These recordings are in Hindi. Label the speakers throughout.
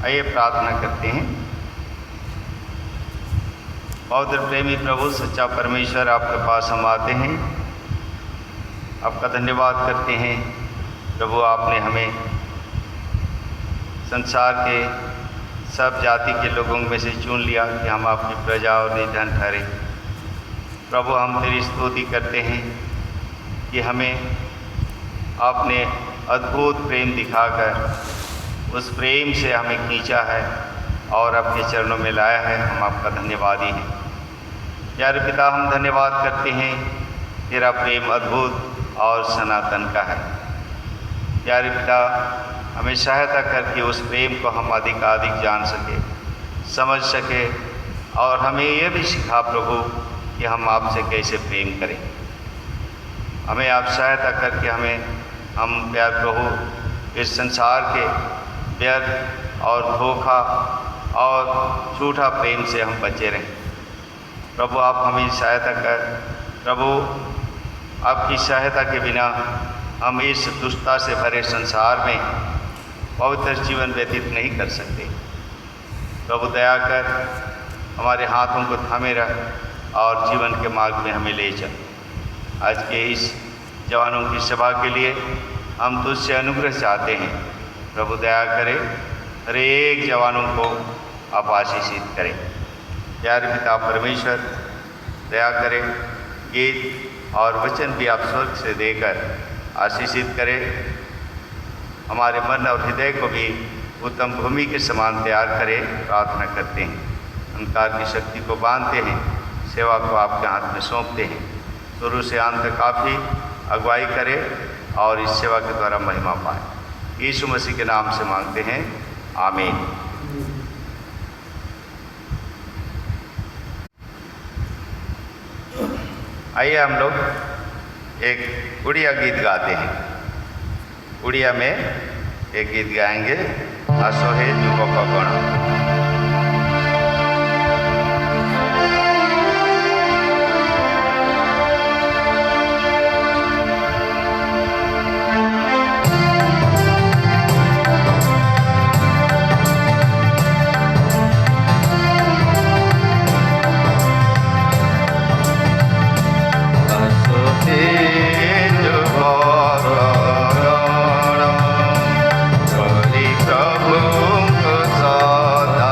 Speaker 1: आइए प्रार्थना करते हैं। बहुत प्रेमी प्रभु सच्चा परमेश्वर, आपके पास हम आते हैं, आपका धन्यवाद करते हैं। प्रभु, आपने हमें संसार के सब जाति के लोगों में से चुन लिया कि हम आपकी प्रजा और निधन ठहरे। प्रभु, हम तेरी स्तुति करते हैं कि हमें आपने अद्भुत प्रेम दिखाकर उस प्रेम से हमें खींचा है और आपके चरणों में लाया है। हम आपका धन्यवादी हैं। प्यारे पिता, हम धन्यवाद करते हैं, तेरा प्रेम अद्भुत और सनातन का है। प्यारे पिता, हमें सहायता करके उस प्रेम को हम अधिकाधिक जान सके, समझ सके, और हमें यह भी सिखा प्रभु कि हम आपसे कैसे प्रेम करें। हमें आप सहायता करके हम प्यार प्रभु इस संसार के व्यर्थ और धोखा और झूठा प्रेम से हम बचे रहें। प्रभु, आप हमें सहायता कर। प्रभु, आपकी सहायता के बिना हम इस दुष्टता से भरे संसार में पवित्र जीवन व्यतीत नहीं कर सकते। प्रभु, दया कर, हमारे हाथों को थामे रख और जीवन के मार्ग में हमें ले चल। आज के इस जवानों की सभा के लिए हम तुझसे अनुग्रह चाहते हैं। प्रभु, दया करें, हर एक जवानों को आप आशीषित करें। प्यारे पिता परमेश्वर, दया करें, गीत और वचन भी आप स्वर्ग से देकर आशीषित करें। हमारे मन और हृदय को भी उत्तम भूमि के समान तैयार करें। प्रार्थना करते हैं, अंधकार की शक्ति को बांधते हैं, सेवा को आपके हाथ में सौंपते हैं। शुरू से अंत तक आप ही अगुवाई करें और इस सेवा के द्वारा महिमा पाएं। यीशु मसीह के नाम से मांगते हैं, आमीन। आइए हम लोग एक उड़िया गीत गाते हैं। उड़िया में एक गीत गाएंगे, असोहे युवक गण।
Speaker 2: प्रभु को सदा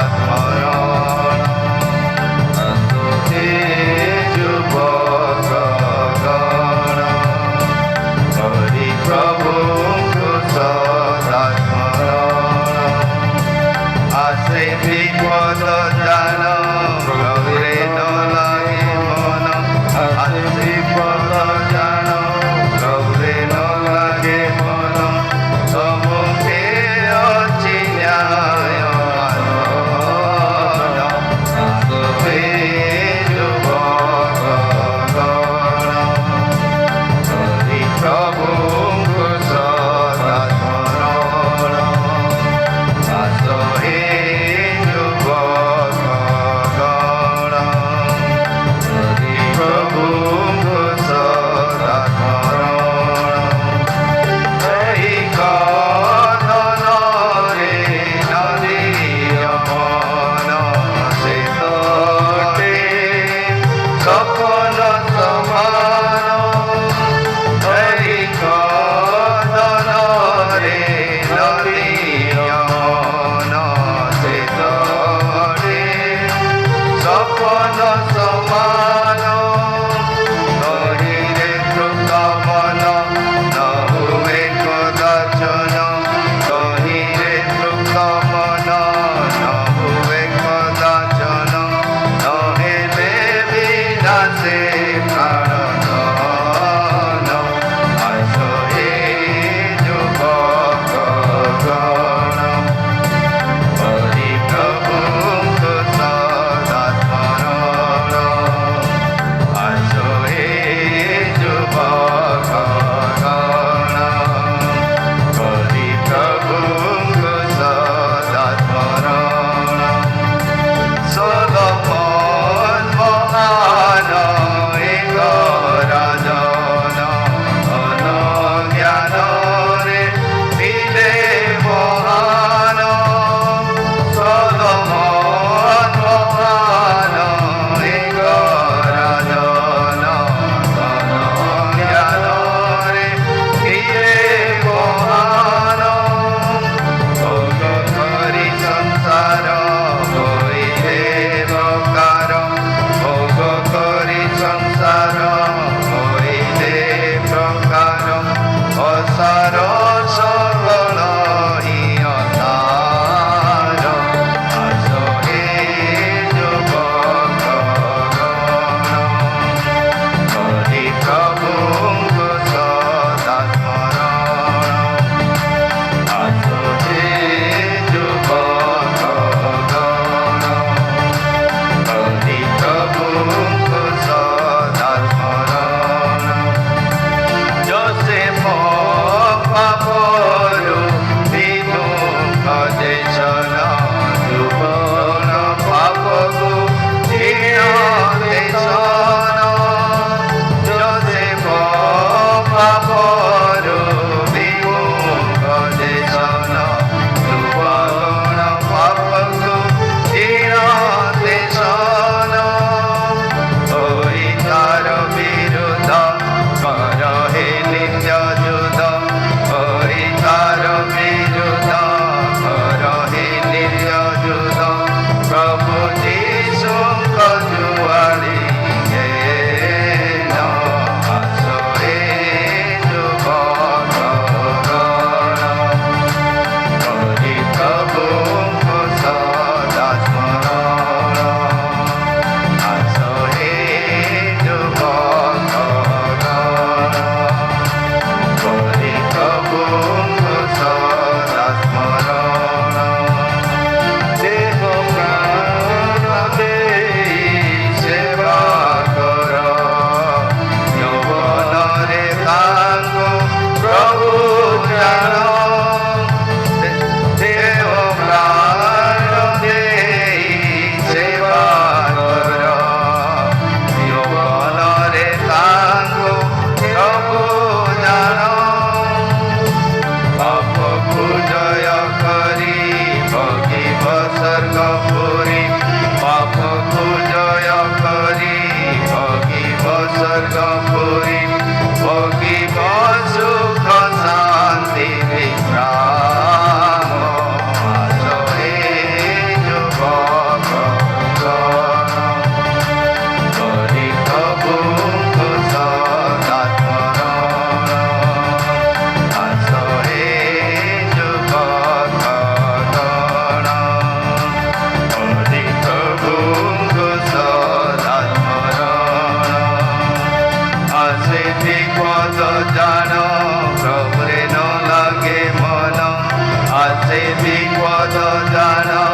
Speaker 1: বিপদ জানো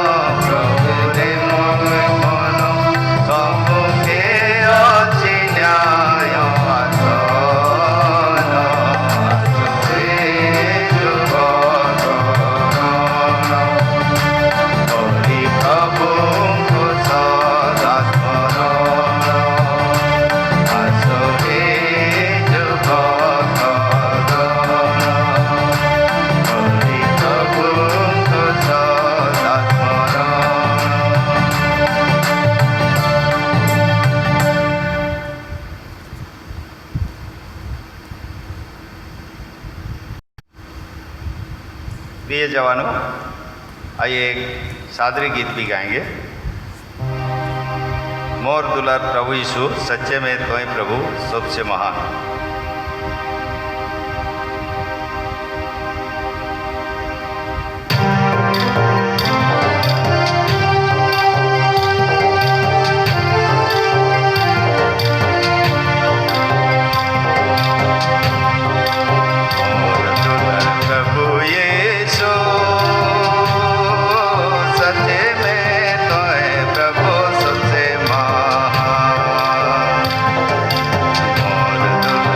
Speaker 1: প্রভুরে মন সম্মুখে অছি ন্যায় আসন আসরে যুগত হরি প্রভুଙ୍କୁ সদা স্মরণ আসরে যুগত হরি প্রভুଙ୍କୁ সদা স্মরণ। प्रिय जवानों, आइए एक सादरी गीत भी गाएंगे। मोर दुलार प्रभु यीशु सच्चे में तोय प्रभु सबसे महान। मोर दुलार प्रभु यीशु सच्चे में तोय प्रभु सबसे महान। मोर दुलार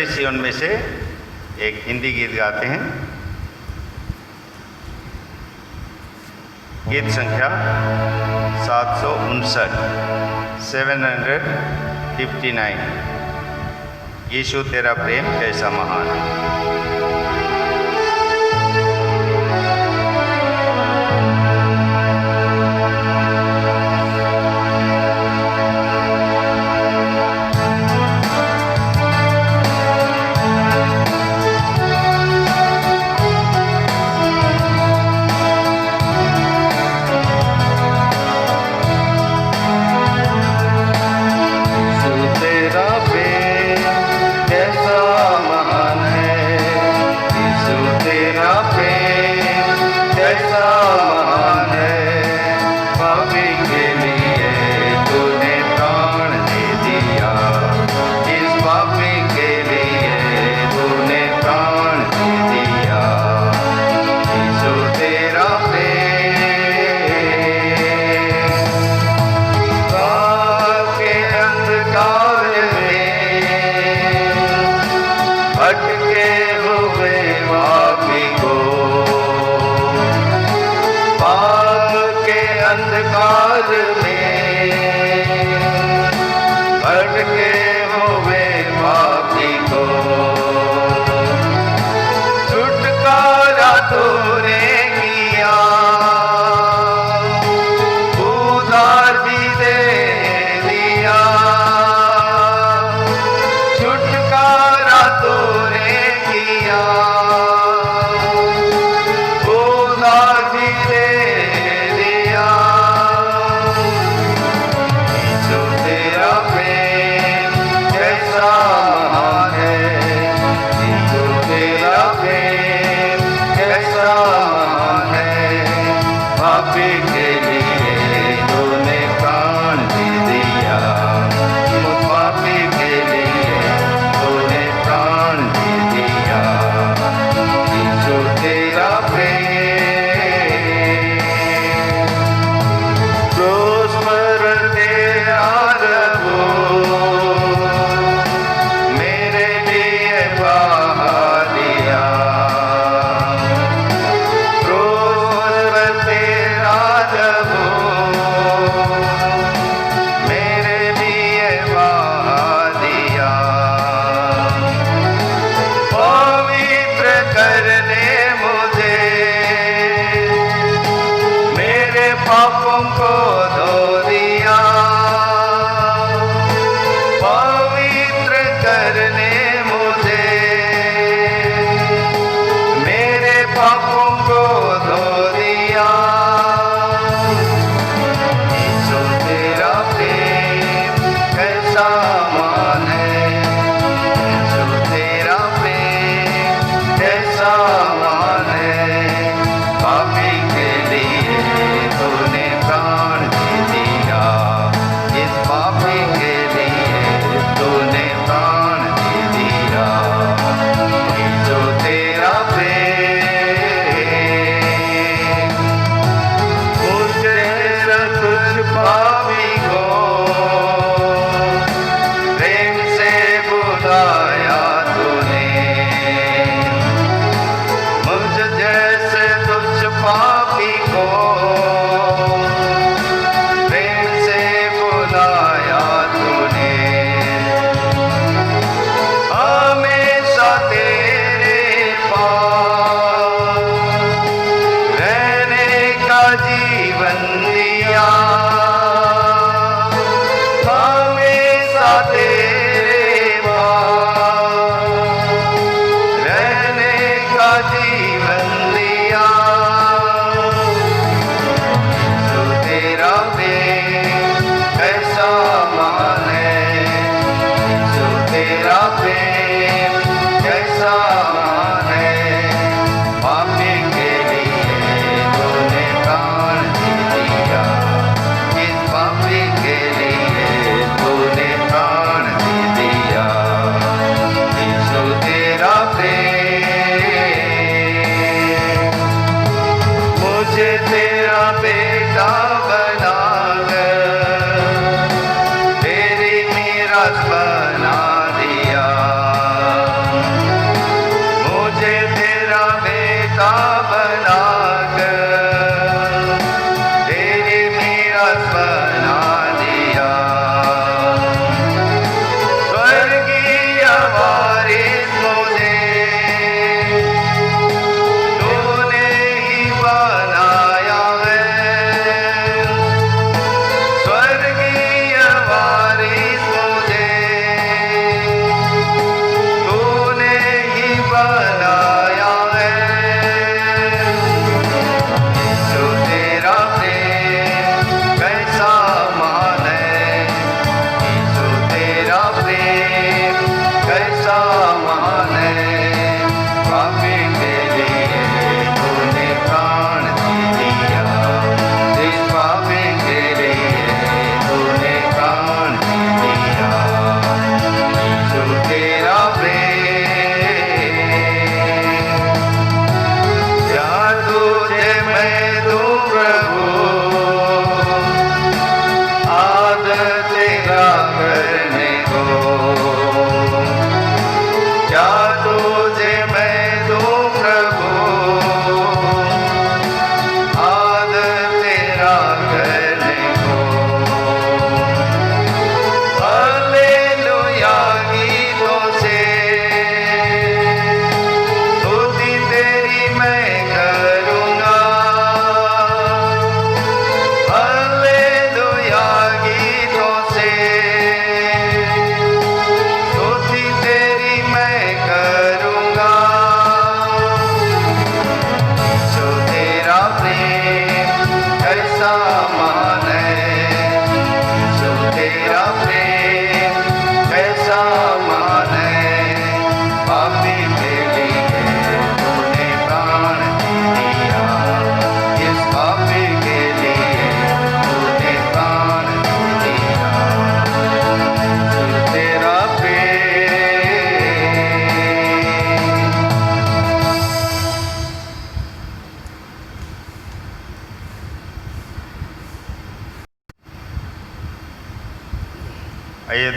Speaker 1: छोटे सी उनमें से एक हिंदी गीत गाते हैं। गीत संख्या 759, 759। यीशु तेरा प्रेम कैसा महान है।
Speaker 2: पापी के लिए तूने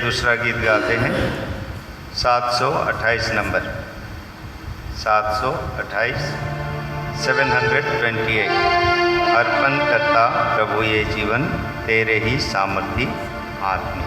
Speaker 1: दूसरा गीत गाते हैं 728 नंबर 728 728। अर्पण करता प्रभु ये जीवन तेरे ही सामर्थी हाथ में।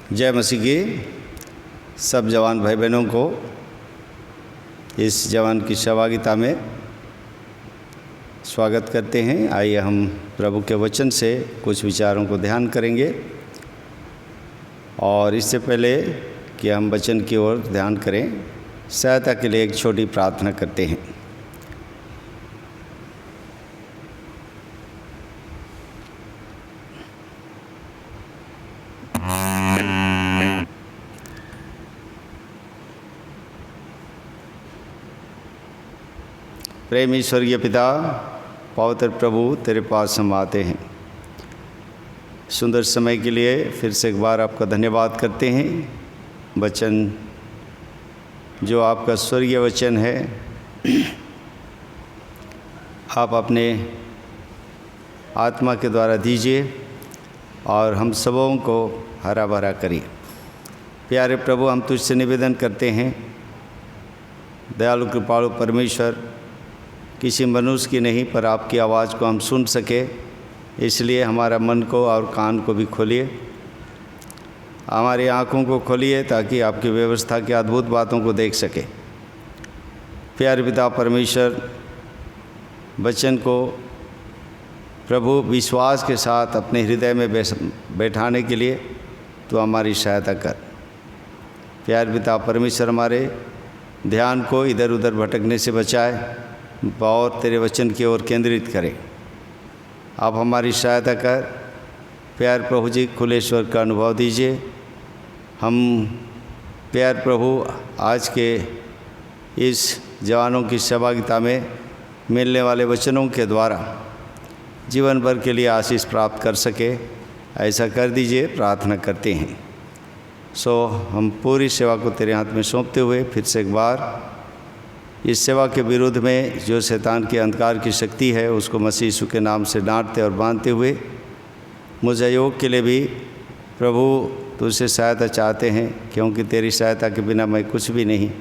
Speaker 2: जय मसीह की सब जवान भाई बहनों को इस जवान की सहभागिता में स्वागत करते हैं। आइए हम प्रभु के वचन से कुछ विचारों को ध्यान करेंगे और इससे पहले कि हम वचन की ओर ध्यान करें, सहायता के लिए एक छोटी प्रार्थना करते हैं। प्रेमी स्वर्गीय पिता, पवित्र प्रभु, तेरे पास हम आते हैं। सुंदर समय के लिए फिर से एक बार आपका धन्यवाद करते हैं। वचन जो आपका स्वर्गीय वचन है, आप अपने आत्मा के द्वारा दीजिए और हम सबों को हरा भरा करिए। प्यारे प्रभु, हम तुझसे निवेदन करते हैं, दयालु कृपालु परमेश्वर, किसी मनुष्य की नहीं पर आपकी आवाज़ को हम सुन सके, इसलिए हमारा मन को और कान को भी खोलिए, हमारी आँखों को खोलिए ताकि आपकी व्यवस्था की अद्भुत बातों को देख सके। प्यारे पिता परमेश्वर, वचन को प्रभु विश्वास के साथ अपने हृदय में बैठाने के लिए तो हमारी सहायता कर। प्यारे पिता परमेश्वर, हमारे ध्यान को इधर उधर भटकने से बचाए और तेरे वचन की ओर केंद्रित करें। आप हमारी सहायता कर। प्यार प्रभु जी, खुले स्वर का अनुभव दीजिए। हम प्यार प्रभु आज के इस जवानों की सहभागिता में मिलने वाले वचनों के द्वारा जीवन भर के लिए आशीष प्राप्त कर सके, ऐसा कर दीजिए, प्रार्थना करते हैं। हम पूरी सेवा को तेरे हाथ में सौंपते हुए फिर से एक बार इस सेवा के विरुद्ध में जो शैतान के अंधकार की शक्ति है उसको मसीह यीशु के नाम से डांटते और बांधते हुए मुझे योग के लिए भी प्रभु तुझसे सहायता चाहते हैं, क्योंकि तेरी सहायता के बिना मैं कुछ भी नहीं,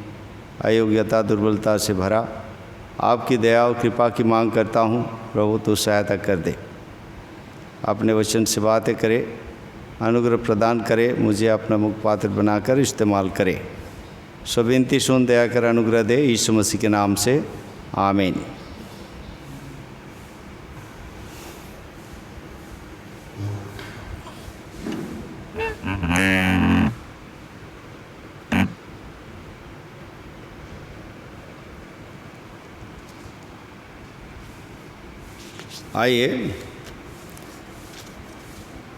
Speaker 2: अयोग्यता दुर्बलता से भरा आपकी दया और कृपा की मांग करता हूँ। प्रभु तू सहायता कर दे, अपने वचन से बातें करे, अनुग्रह प्रदान करे, मुझे अपना मुख पात्र बनाकर इस्तेमाल करे। विनती सुन, दया कर अनुग्रह दे, यीशु मसीह के नाम से आमीन। आइए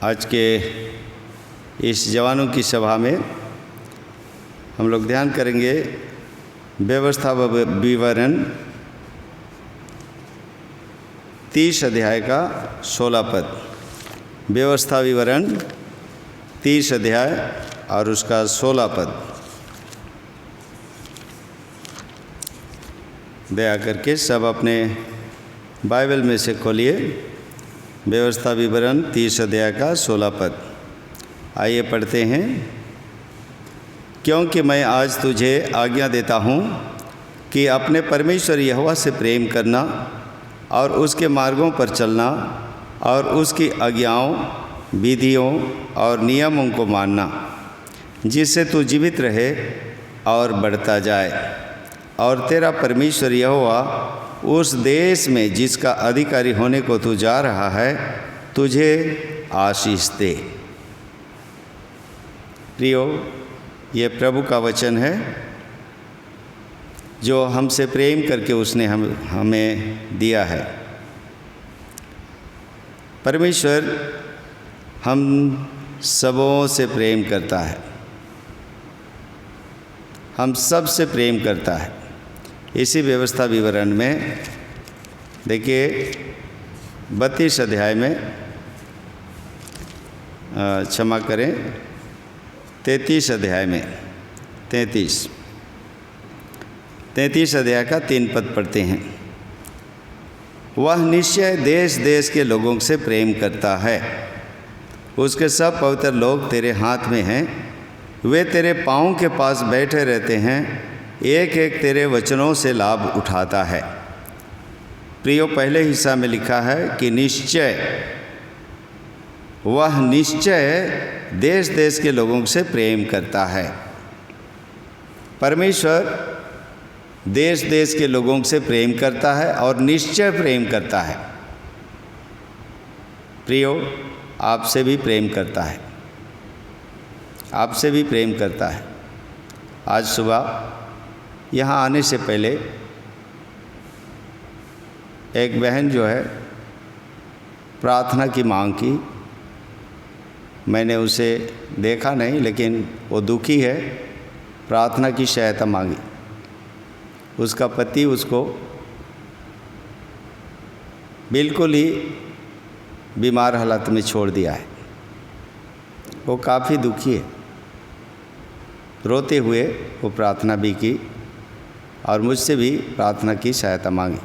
Speaker 2: आज के इस जवानों की सभा में हम लोग ध्यान करेंगे व्यवस्था व विवरण 30 अध्याय का 16 पद। व्यवस्था विवरण 30 अध्याय और उसका 16 पद। दया करके सब अपने बाइबल में से खोलिए। व्यवस्था विवरण 30 अध्याय का 16 पद। आइए पढ़ते हैं। क्योंकि मैं आज तुझे आज्ञा देता हूँ कि अपने परमेश्वर यहोवा से प्रेम करना और उसके मार्गों पर चलना और उसकी आज्ञाओं, विधियों और नियमों को मानना, जिससे तू जीवित रहे और बढ़ता जाए और तेरा परमेश्वर यहोवा उस देश में जिसका अधिकारी होने को तू जा रहा है तुझे आशीष दे। प्रियो, ये प्रभु का वचन है जो हमसे प्रेम करके उसने हमें दिया है। परमेश्वर हम सबों से प्रेम करता है, हम सब से प्रेम करता है। इसी व्यवस्था विवरण में देखिए 32 अध्याय में, क्षमा करें 33 अध्याय में, 33 अध्याय का 3 पद पढ़ते हैं। वह निश्चय देश देश के लोगों से प्रेम करता है, उसके सब पवित्र लोग तेरे हाथ में हैं, वे तेरे पाँव के पास बैठे रहते हैं, एक एक तेरे वचनों से लाभ उठाता है। प्रियो, पहले हिस्सा में लिखा है कि निश्चय वह निश्चय देश देश के लोगों से प्रेम करता है। परमेश्वर देश देश के लोगों से प्रेम करता है और निश्चय प्रेम करता है। प्रियो, आपसे भी प्रेम करता है, आपसे भी प्रेम करता है। आज सुबह यहाँ आने से पहले एक बहन जो है प्रार्थना की मांग की। मैंने उसे देखा नहीं, लेकिन वो दुखी है, प्रार्थना की सहायता मांगी। उसका पति उसको बिल्कुल ही बीमार हालत में छोड़ दिया है। वो काफ़ी दुखी है। रोते हुए वो प्रार्थना भी की और मुझसे भी प्रार्थना की सहायता मांगी।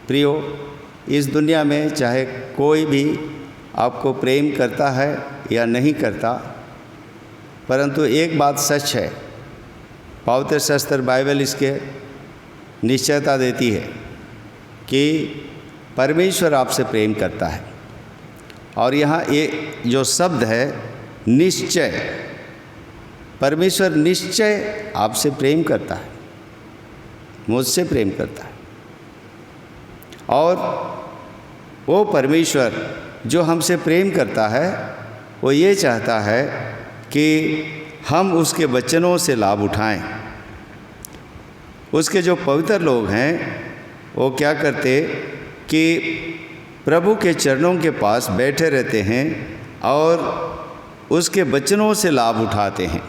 Speaker 2: प्रियो, इस दुनिया में चाहे कोई भी आपको प्रेम करता है या नहीं करता, परंतु एक बात सच है, पवित्र शास्त्र बाइबल इसके निश्चयता देती है कि परमेश्वर आपसे प्रेम करता है। और यहाँ ये जो शब्द है निश्चय, परमेश्वर निश्चय आपसे प्रेम करता है, मुझसे प्रेम करता है। और वो परमेश्वर जो हमसे प्रेम करता है, वो ये चाहता है कि हम उसके वचनों से लाभ उठाएं। उसके जो पवित्र लोग हैं वो क्या करते कि प्रभु के चरणों के पास बैठे रहते हैं और उसके वचनों से लाभ उठाते हैं।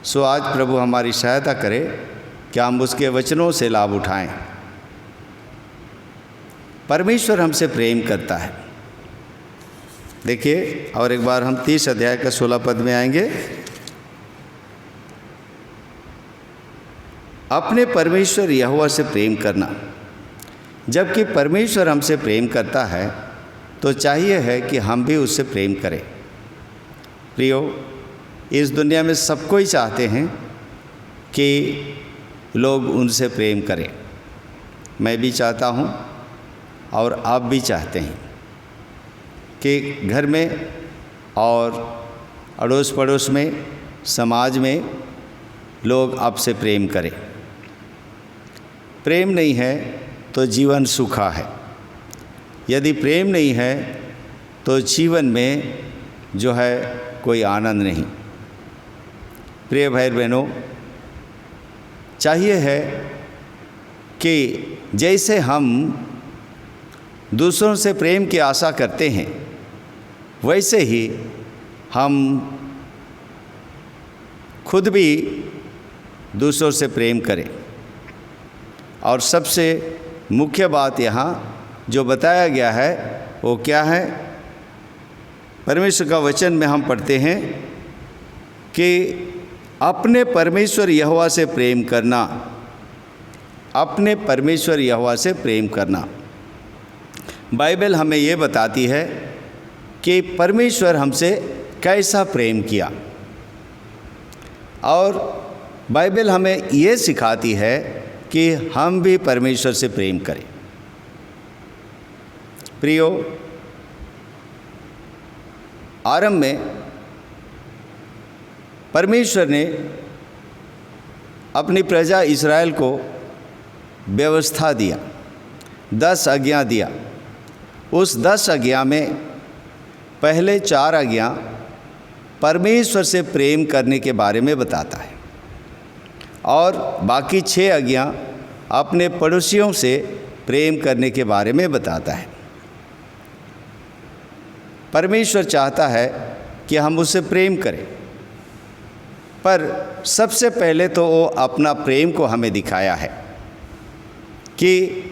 Speaker 2: सो आज प्रभु हमारी सहायता करे कि हम उसके वचनों से लाभ उठाएं। परमेश्वर हमसे प्रेम करता है। देखिए, और एक बार हम 30 अध्याय का 16 पद में आएंगे। अपने परमेश्वर यहोवा से प्रेम करना। जबकि परमेश्वर हमसे प्रेम करता है तो चाहिए है कि हम भी उससे प्रेम करें। प्रियो, इस दुनिया में सब कोई चाहते हैं कि लोग उनसे प्रेम करें। मैं भी चाहता हूँ और आप भी चाहते हैं कि घर में और अड़ोस पड़ोस में, समाज में लोग आपसे प्रेम करें। प्रेम नहीं है तो जीवन सूखा है। यदि प्रेम नहीं है तो जीवन में जो है कोई आनंद नहीं। प्रिय भाई बहनों, चाहिए है कि जैसे हम दूसरों से प्रेम की आशा करते हैं, वैसे ही हम खुद भी दूसरों से प्रेम करें। और सबसे मुख्य बात यहाँ जो बताया गया है वो क्या है? परमेश्वर का वचन में हम पढ़ते हैं कि अपने परमेश्वर यहोवा से प्रेम करना, अपने परमेश्वर यहोवा से प्रेम करना। बाइबल हमें ये बताती है कि परमेश्वर हमसे कैसा प्रेम किया, और बाइबल हमें ये सिखाती है कि हम भी परमेश्वर से प्रेम करें। प्रियो, आरंभ में परमेश्वर ने अपनी प्रजा इस्राएल को व्यवस्था दिया, 10 आज्ञा दिया। उस 10 आज्ञा में पहले 4 आज्ञा परमेश्वर से प्रेम करने के बारे में बताता है, और बाकी 6 आज्ञा अपने पड़ोसियों से प्रेम करने के बारे में बताता है। परमेश्वर चाहता है कि हम उससे प्रेम करें, पर सबसे पहले तो वो अपना प्रेम को हमें दिखाया है कि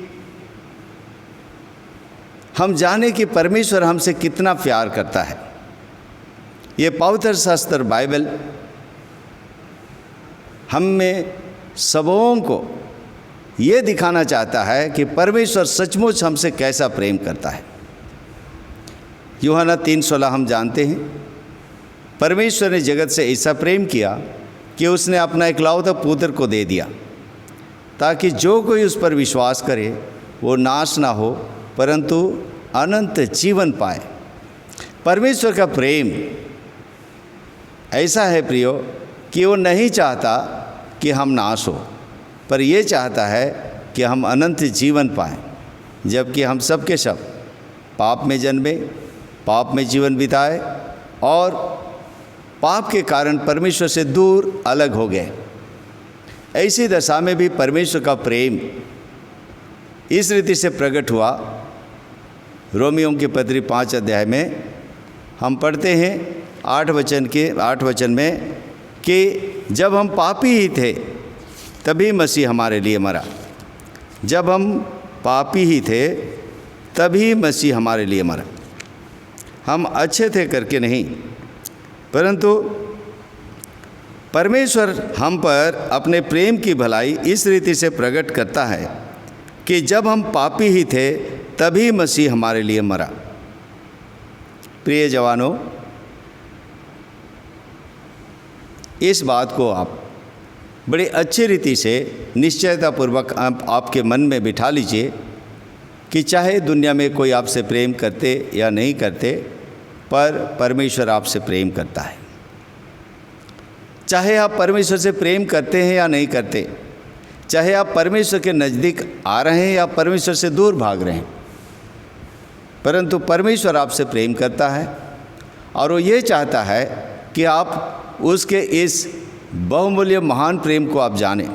Speaker 2: हम जाने कि परमेश्वर हमसे कितना प्यार करता है। ये पवित्र शास्त्र बाइबल हम में सबों को ये दिखाना चाहता है कि परमेश्वर सचमुच हमसे कैसा प्रेम करता है। यूहन्ना 3:16 हम जानते हैं, परमेश्वर ने जगत से ऐसा प्रेम किया कि उसने अपना इकलौता पुत्र को दे दिया, ताकि जो कोई उस पर विश्वास करे वो नाश ना हो परंतु अनंत जीवन पाए। परमेश्वर का प्रेम ऐसा है प्रियो कि वो नहीं चाहता कि हम नाश हो, पर ये चाहता है कि हम अनंत जीवन पाएं। जबकि हम सब के सब पाप में जन्मे, पाप में जीवन बिताए और पाप के कारण परमेश्वर से दूर अलग हो गए। ऐसी दशा में भी परमेश्वर का प्रेम इस रीति से प्रकट हुआ। रोमियों की पत्री 5 अध्याय में हम पढ़ते हैं 8 वचन में कि जब हम पापी ही थे तभी मसीह हमारे लिए मरा। जब हम पापी ही थे तभी मसीह हमारे लिए मरा। हम अच्छे थे करके नहीं, परंतु परमेश्वर हम पर अपने प्रेम की भलाई इस रीति से प्रकट करता है कि जब हम पापी ही थे तभी मसीह हमारे लिए मरा। प्रिय जवानों, इस बात को आप बड़ी अच्छी रीति से निश्चयतापूर्वक आपके मन में बिठा लीजिए कि चाहे दुनिया में कोई आपसे प्रेम करते या नहीं करते, पर परमेश्वर आपसे प्रेम करता है। चाहे आप परमेश्वर से प्रेम करते हैं या नहीं करते, चाहे आप परमेश्वर के नज़दीक आ रहे हैं या परमेश्वर से दूर भाग रहे हैं, परंतु परमेश्वर आपसे प्रेम करता है और वो ये चाहता है कि आप उसके इस बहुमूल्य महान प्रेम को आप जानें।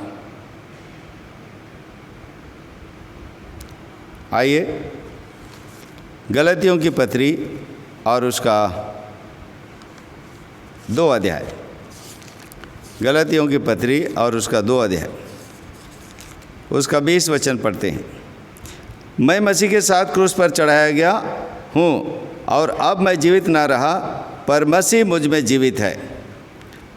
Speaker 2: आइए गलतियों की पत्री और उसका 2 अध्याय, गलतियों की पत्री और उसका 2 अध्याय, उसका 20 वचन पढ़ते हैं। मैं मसीह के साथ क्रूस पर चढ़ाया गया हूँ और अब मैं जीवित ना रहा, पर मसीह मुझ में जीवित है।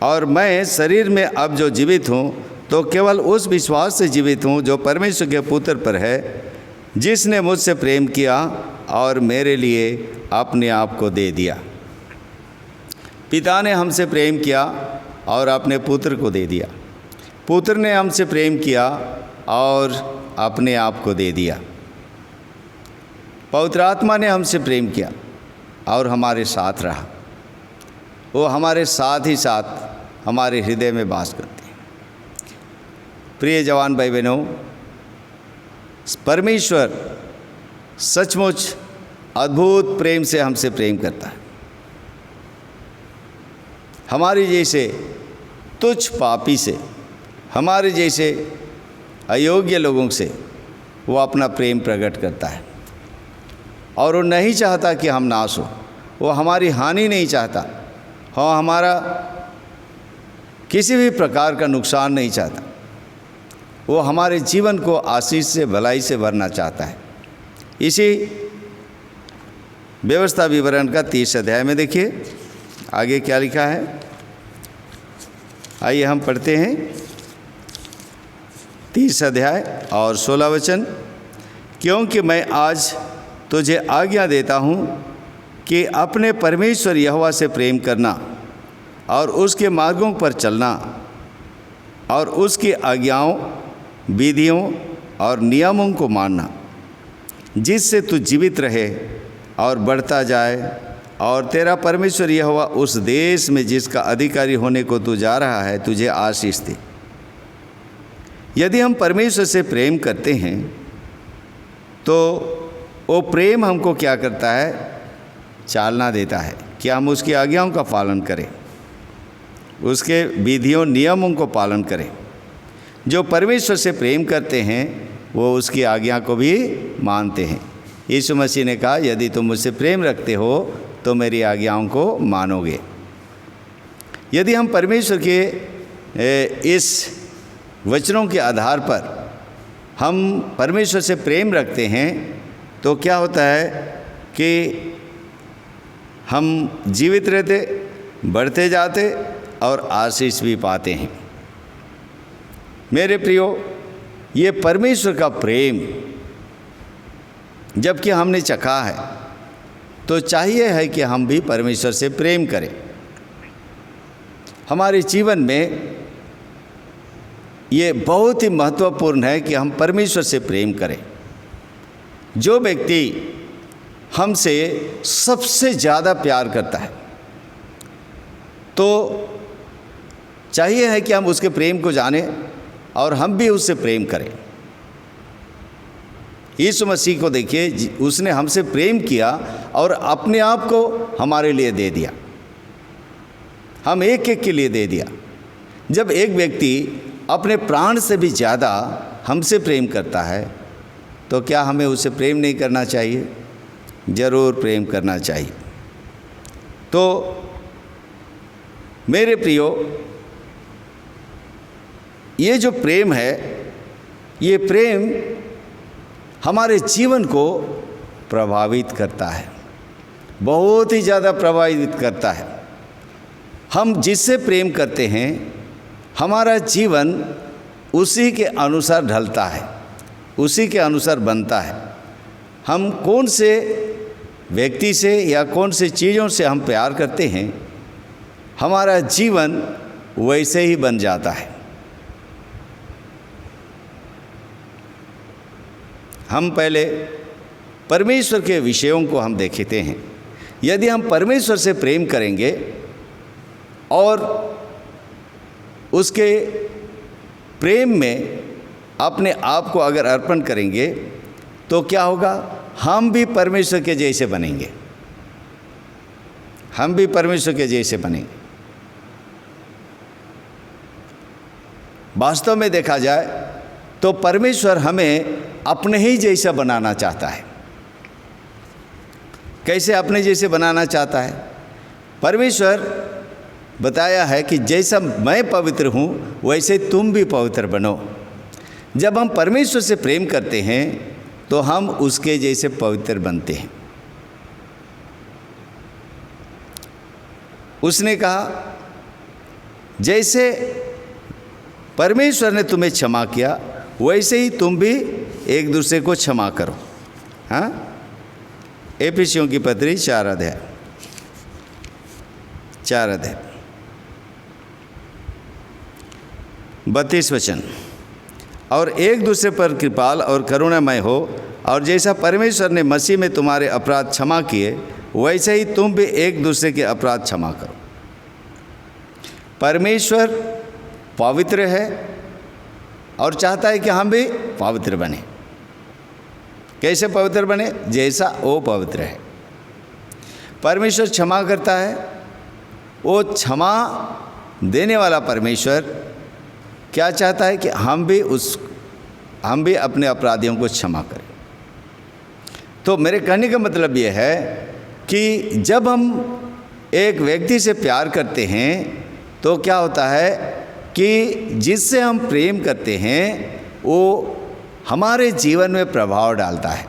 Speaker 2: और मैं शरीर में अब जो जीवित हूँ तो केवल उस विश्वास से जीवित हूँ जो परमेश्वर के पुत्र पर है, जिसने मुझसे प्रेम किया और मेरे लिए अपने आप को दे दिया। पिता ने हमसे प्रेम किया और अपने पुत्र को दे दिया। पुत्र ने हमसे प्रेम किया और अपने आप को दे दिया। पवित्र आत्मा ने हमसे प्रेम किया और हमारे साथ रहा। वो हमारे साथ ही साथ हमारे हृदय में वास करते हैं। प्रिय जवान भाई बहनों, परमेश्वर सचमुच अद्भुत प्रेम से हमसे प्रेम करता है। हमारे जैसे तुच्छ पापी से, हमारे जैसे अयोग्य लोगों से वो अपना प्रेम प्रकट करता है और वो नहीं चाहता कि हम नाश हो। वो हमारी हानि नहीं चाहता, हाँ, हमारा किसी भी प्रकार का नुकसान नहीं चाहता। वो हमारे जीवन को आशीष से, भलाई से भरना चाहता है। इसी व्यवस्था विवरण का 30 अध्याय में देखिए आगे क्या लिखा है। आइए हम पढ़ते हैं 30 अध्याय और 16 वचन। क्योंकि मैं आज तुझे आज्ञा देता हूँ कि अपने परमेश्वर यहोवा से प्रेम करना और उसके मार्गों पर चलना और उसकी आज्ञाओं, विधियों और नियमों को मानना, जिससे तू जीवित रहे और बढ़ता जाए और तेरा परमेश्वर यहोवा उस देश में जिसका अधिकारी होने को तू जा रहा है तुझे आशीष दे। यदि हम परमेश्वर से प्रेम करते हैं तो वो प्रेम हमको क्या करता है? चालना देता है कि हम उसकी आज्ञाओं का पालन करें, उसके विधियों नियमों को पालन करें। जो परमेश्वर से प्रेम करते हैं वो उसकी आज्ञा को भी मानते हैं। यीशु मसीह ने कहा, यदि तुम मुझसे प्रेम रखते हो तो मेरी आज्ञाओं को मानोगे। यदि हम परमेश्वर के इस वचनों के आधार पर हम परमेश्वर से प्रेम रखते हैं तो क्या होता है कि हम जीवित रहते, बढ़ते जाते और आशीष भी पाते हैं। मेरे प्रियो, ये परमेश्वर का प्रेम जबकि हमने चखा है तो चाहिए है कि हम भी परमेश्वर से प्रेम करें। हमारे जीवन में ये बहुत ही महत्वपूर्ण है कि हम परमेश्वर से प्रेम करें। जो व्यक्ति हमसे सबसे ज़्यादा प्यार करता है, तो चाहिए है कि हम उसके प्रेम को जानें और हम भी उससे प्रेम करें। यीशु मसीह को देखिए, उसने हमसे प्रेम किया और अपने आप को हमारे लिए दे दिया, हम एक एक के लिए दे दिया। जब एक व्यक्ति अपने प्राण से भी ज़्यादा हमसे प्रेम करता है तो क्या हमें उसे प्रेम नहीं करना चाहिए? ज़रूर प्रेम करना चाहिए। तो मेरे प्रियो, ये जो प्रेम है, ये प्रेम हमारे जीवन को प्रभावित करता है, बहुत ही ज़्यादा प्रभावित करता है। हम जिससे प्रेम करते हैं हमारा जीवन उसी के अनुसार ढलता है, उसी के अनुसार बनता है। हम कौन से व्यक्ति से या कौन से चीज़ों से हम प्यार करते हैं, हमारा जीवन वैसे ही बन जाता है। हम पहले परमेश्वर के विषयों को हम देखते हैं। यदि हम परमेश्वर से प्रेम करेंगे और उसके प्रेम में अपने आप को अगर अर्पण करेंगे तो क्या होगा? हम भी परमेश्वर के जैसे बनेंगे, हम भी परमेश्वर के जैसे बनेंगे। वास्तव में देखा जाए तो परमेश्वर हमें अपने ही जैसा बनाना चाहता है। कैसे अपने जैसे बनाना चाहता है? परमेश्वर बताया है कि जैसा मैं पवित्र हूँ वैसे तुम भी पवित्र बनो। जब हम परमेश्वर से प्रेम करते हैं तो हम उसके जैसे पवित्र बनते हैं। उसने कहा, जैसे परमेश्वर ने तुम्हें क्षमा किया वैसे ही तुम भी एक दूसरे को क्षमा करो। हाँ, एफिसियों की पत्री 4 अध्याय 32 वचन। और एक दूसरे पर कृपाल और करुणामय हो, और जैसा परमेश्वर ने मसीह में तुम्हारे अपराध क्षमा किए वैसे ही तुम भी एक दूसरे के अपराध क्षमा करो। परमेश्वर पवित्र है और चाहता है कि हम भी पवित्र बने। कैसे पवित्र बने? जैसा वो पवित्र है। परमेश्वर क्षमा करता है, वो क्षमा देने वाला परमेश्वर क्या चाहता है कि हम भी अपने अपराधियों को क्षमा करें। तो मेरे कहने का मतलब ये है कि जब हम एक व्यक्ति से प्यार करते हैं तो क्या होता है कि जिससे हम प्रेम करते हैं वो हमारे जीवन में प्रभाव डालता है।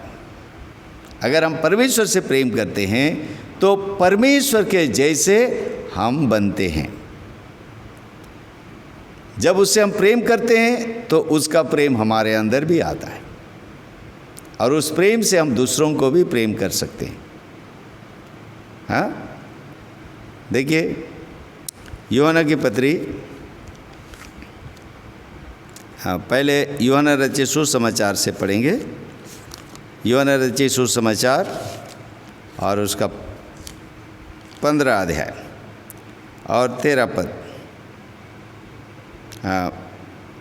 Speaker 2: अगर हम परमेश्वर से प्रेम करते हैं तो परमेश्वर के जैसे हम बनते हैं। जब उससे हम प्रेम करते हैं तो उसका प्रेम हमारे अंदर भी आता है और उस प्रेम से हम दूसरों को भी प्रेम कर सकते हैं। हाँ, देखिए यूहन्ना की पत्री, हाँ पहले यूहन्ना रचित सुसमाचार से पढ़ेंगे। यूहन्ना रचित सुसमाचार और उसका 15 अध्याय और 13 पद,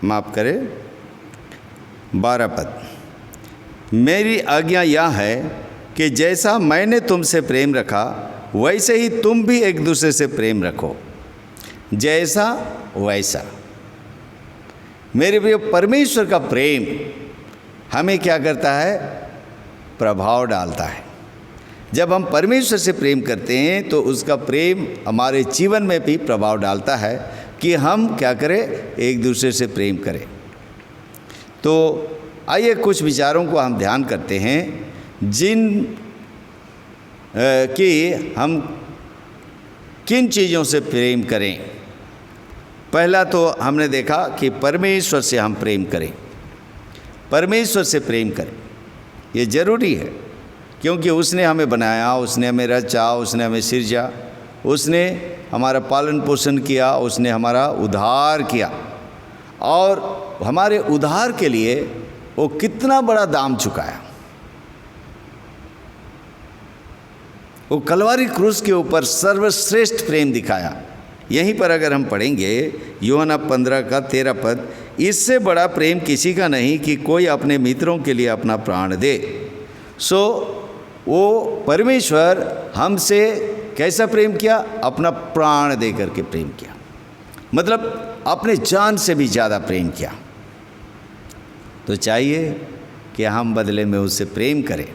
Speaker 2: माफ़ करें 12 पद। मेरी आज्ञा यह है कि जैसा मैंने तुमसे प्रेम रखा वैसे ही तुम भी एक दूसरे से प्रेम रखो। जैसा वैसा। मेरे प्रिय, परमेश्वर का प्रेम हमें क्या करता है? प्रभाव डालता है। जब हम परमेश्वर से प्रेम करते हैं तो उसका प्रेम हमारे जीवन में भी प्रभाव डालता है कि हम क्या करें? एक दूसरे से प्रेम करें। तो आइए कुछ विचारों को हम ध्यान करते हैं कि हम किन चीज़ों से प्रेम करें। पहला तो हमने देखा कि परमेश्वर से हम प्रेम करें, परमेश्वर से प्रेम करें। ये ज़रूरी है क्योंकि उसने हमें बनाया, उसने हमें रचा, उसने हमें सिरजा, उसने हमारा पालन पोषण किया, उसने हमारा उद्धार किया और हमारे उद्धार के लिए वो कितना बड़ा दाम चुकाया। वो कलवारी क्रूस के ऊपर सर्वश्रेष्ठ प्रेम दिखाया। यहीं पर अगर हम पढ़ेंगे यूहन्ना 15 का 13 पद, इससे बड़ा प्रेम किसी का नहीं कि कोई अपने मित्रों के लिए अपना प्राण दे। सो वो परमेश्वर हमसे कैसा प्रेम किया? अपना प्राण दे करके प्रेम किया, मतलब अपने जान से भी ज़्यादा प्रेम किया। तो चाहिए कि हम बदले में उससे प्रेम करें।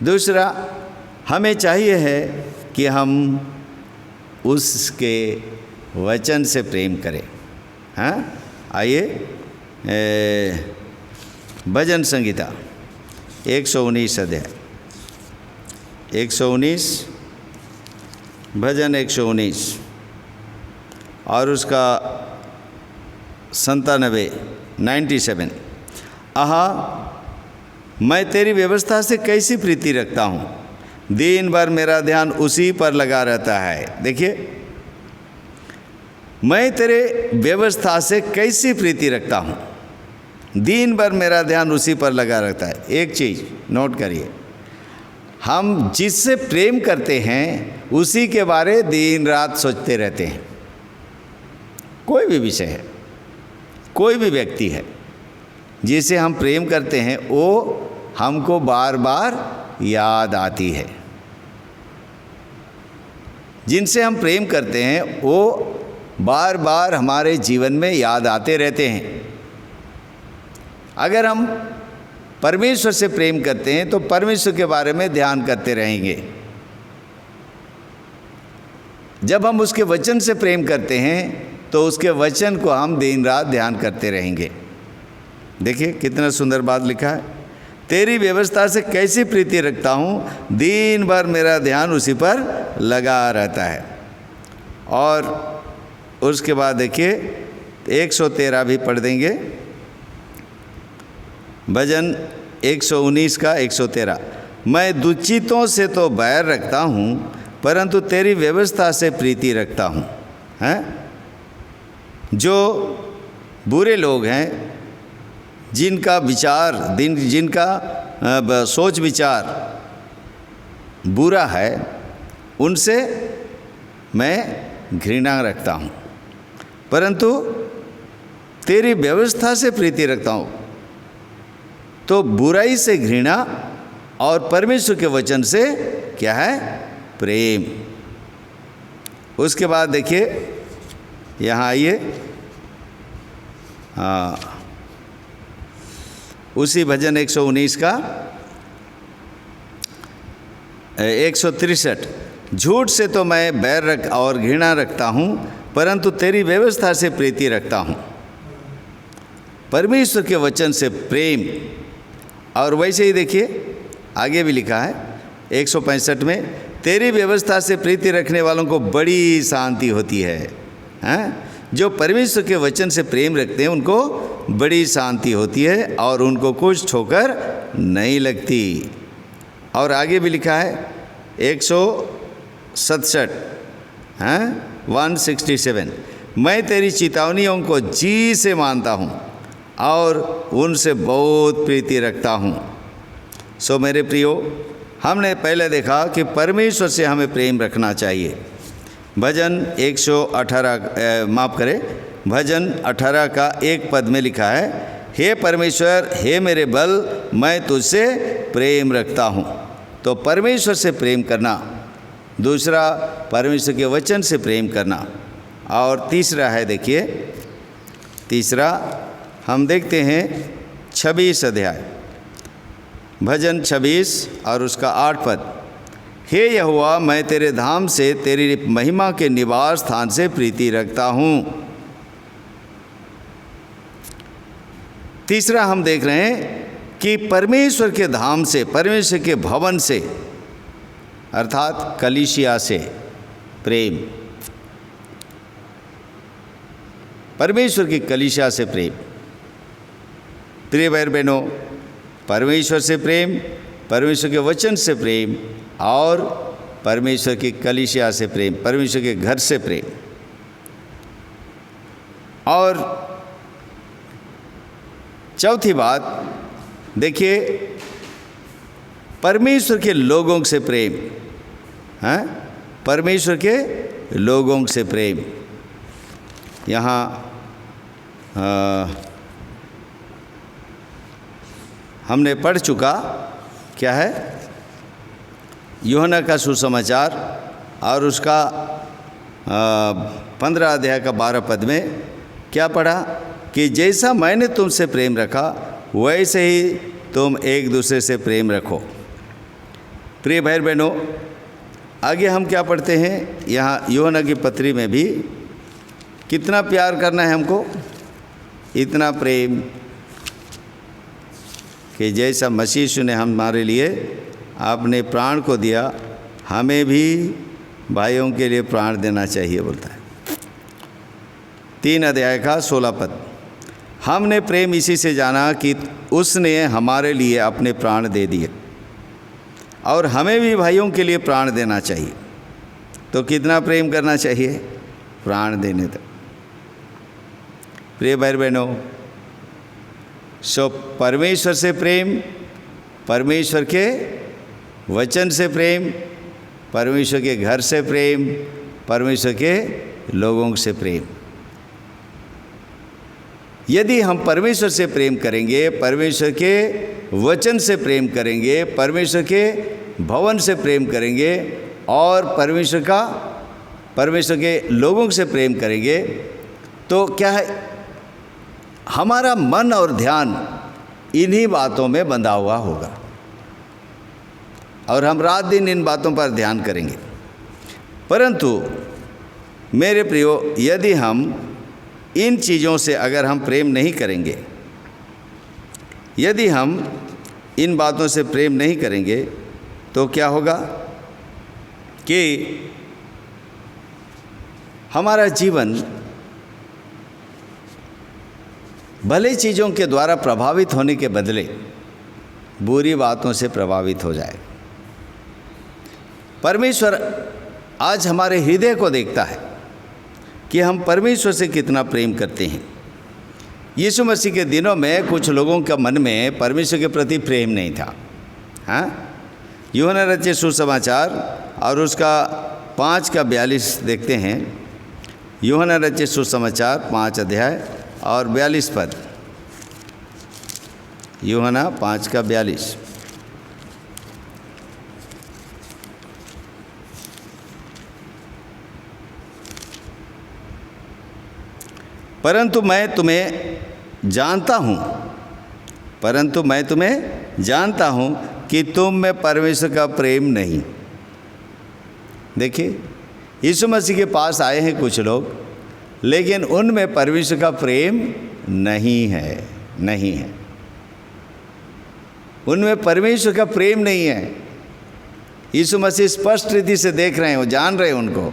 Speaker 2: दूसरा, हमें चाहिए है कि हम उसके वचन से प्रेम करें। हाँ, आइए भजन संगीता 119 अध्याय 119 भजन 119 और उसका 97 आहा, मैं तेरी व्यवस्था से कैसी प्रीति रखता हूँ, दिन भर मेरा ध्यान उसी पर लगा रहता है। देखिए, मैं तेरे व्यवस्था से कैसी प्रीति रखता हूँ, दिन भर मेरा ध्यान उसी पर लगा रहता है। एक चीज़ नोट करिए, हम जिससे प्रेम करते हैं उसी के बारे दिन रात सोचते रहते हैं। कोई भी विषय है, कोई भी व्यक्ति है जिसे हम प्रेम करते हैं, वो हमको बार बार याद आती है। जिनसे हम प्रेम करते हैं वो बार बार हमारे जीवन में याद आते रहते हैं। अगर हम परमेश्वर से प्रेम करते हैं तो परमेश्वर के बारे में ध्यान करते रहेंगे। जब हम उसके वचन से प्रेम करते हैं तो उसके वचन को हम दिन रात ध्यान करते रहेंगे। देखिए कितना सुंदर बात लिखा है, तेरी व्यवस्था से कैसी प्रीति रखता हूँ, दिन भर मेरा ध्यान उसी पर लगा रहता है। और उसके बाद देखिए 113 भी पढ़ देंगे, भजन 119 का 113। मैं दुचितों से तो बैर रखता हूँ, परंतु तेरी व्यवस्था से प्रीति रखता हूँ। हैं, जो बुरे लोग हैं, जिनका विचार जिनका सोच विचार बुरा है, उनसे मैं घृणा रखता हूँ, परंतु तेरी व्यवस्था से प्रीति रखता हूँ। तो बुराई से घृणा और परमेश्वर के वचन से क्या है? प्रेम। उसके बाद देखिए यहाँ आइए, हाँ, उसी भजन 119 का 163, झूठ से तो मैं बैर रख और घृणा रखता हूँ, परंतु तेरी व्यवस्था से प्रीति रखता हूँ। परमेश्वर के वचन से प्रेम। और वैसे ही देखिए आगे भी लिखा है 165 में, तेरी व्यवस्था से प्रीति रखने वालों को बड़ी शांति होती है। हैं, जो परमेश्वर के वचन से प्रेम रखते हैं उनको बड़ी शांति होती है और उनको कुछ ठोकर नहीं लगती। और आगे भी लिखा है 167 हैं 167, मैं तेरी चेतावनियों को जी से मानता हूँ और उनसे बहुत प्रीति रखता हूँ। सो मेरे प्रियो, हमने पहले देखा कि परमेश्वर से हमें प्रेम रखना चाहिए। भजन 118 माफ़ करें, भजन 18 का 1 पद में लिखा है, हे परमेश्वर, हे मेरे बल, मैं तुझसे प्रेम रखता हूँ। तो परमेश्वर से प्रेम करना, दूसरा परमेश्वर के वचन से प्रेम करना, और तीसरा है, देखिए तीसरा हम देखते हैं 26 अध्याय भजन 26 और उसका 8 पद, हे यहोवा, मैं तेरे धाम से, तेरी महिमा के निवास स्थान से प्रीति रखता हूँ। तीसरा हम देख रहे हैं कि परमेश्वर के धाम से, परमेश्वर के भवन से, अर्थात कलीसिया से प्रेम, परमेश्वर की कलीसिया से प्रेम। प्रिय भाई बहनों, परमेश्वर से प्रेम, परमेश्वर के वचन से प्रेम और परमेश्वर की कलीसिया से प्रेम, परमेश्वर के घर से प्रेम। और चौथी बात देखिए, परमेश्वर के लोगों से प्रेम, हैं, परमेश्वर के लोगों से प्रेम। यहाँ हमने पढ़ चुका, क्या है, यूहन्ना का सुसमाचार और उसका 15 अध्याय का 12 पद में क्या पढ़ा कि जैसा मैंने तुमसे प्रेम रखा वैसे ही तुम एक दूसरे से प्रेम रखो। प्रिय भाई बहनों, आगे हम क्या पढ़ते हैं, यहाँ यूहन्ना की पत्री में भी कितना प्यार करना है हमको, इतना प्रेम कि जैसा मसीह यीशु ने हमारे लिए अपने प्राण को दिया, हमें भी भाइयों के लिए प्राण देना चाहिए, बोलता है। 3 अध्याय का 16 पद, हमने प्रेम इसी से जाना कि उसने हमारे लिए अपने प्राण दे दिए और हमें भी भाइयों के लिए प्राण देना चाहिए। तो कितना प्रेम करना चाहिए, प्राण देने तक। प्रिय भाई बहनों, सो परमेश्वर से प्रेम, परमेश्वर के वचन से प्रेम, परमेश्वर के घर से प्रेम, परमेश्वर के लोगों से प्रेम। यदि हम परमेश्वर से प्रेम करेंगे, परमेश्वर के वचन से प्रेम करेंगे, परमेश्वर के भवन से प्रेम करेंगे और परमेश्वर के लोगों से प्रेम करेंगे, तो क्या है, हमारा मन और ध्यान इन्हीं बातों में बंधा हुआ होगा और हम रात दिन इन बातों पर ध्यान करेंगे। परंतु मेरे प्रियो, यदि हम इन चीज़ों से अगर हम प्रेम नहीं करेंगे, यदि हम इन बातों से प्रेम नहीं करेंगे, तो क्या होगा कि हमारा जीवन भले चीज़ों के द्वारा प्रभावित होने के बदले बुरी बातों से प्रभावित हो जाए। परमेश्वर आज हमारे हृदय को देखता है कि हम परमेश्वर से कितना प्रेम करते हैं। यीशु मसीह के दिनों में कुछ लोगों के मन में परमेश्वर के प्रति प्रेम नहीं था। हाँ, यूहन्ना रचित सुसमाचार और उसका 5 का 42 देखते हैं। यूहन्ना रचित सुसमाचार 5 अध्याय और 42 पद। यूहन्ना 5 का 42। परंतु मैं तुम्हें जानता हूँ कि तुम में परमेश्वर का प्रेम नहीं। देखिए, यीशु मसीह के पास आए हैं कुछ लोग, लेकिन उनमें परमेश्वर का प्रेम नहीं है। उनमें परमेश्वर का प्रेम नहीं है। यीशु मसीह स्पष्ट रीति से देख रहे हैं, वो जान रहे हैं उनको।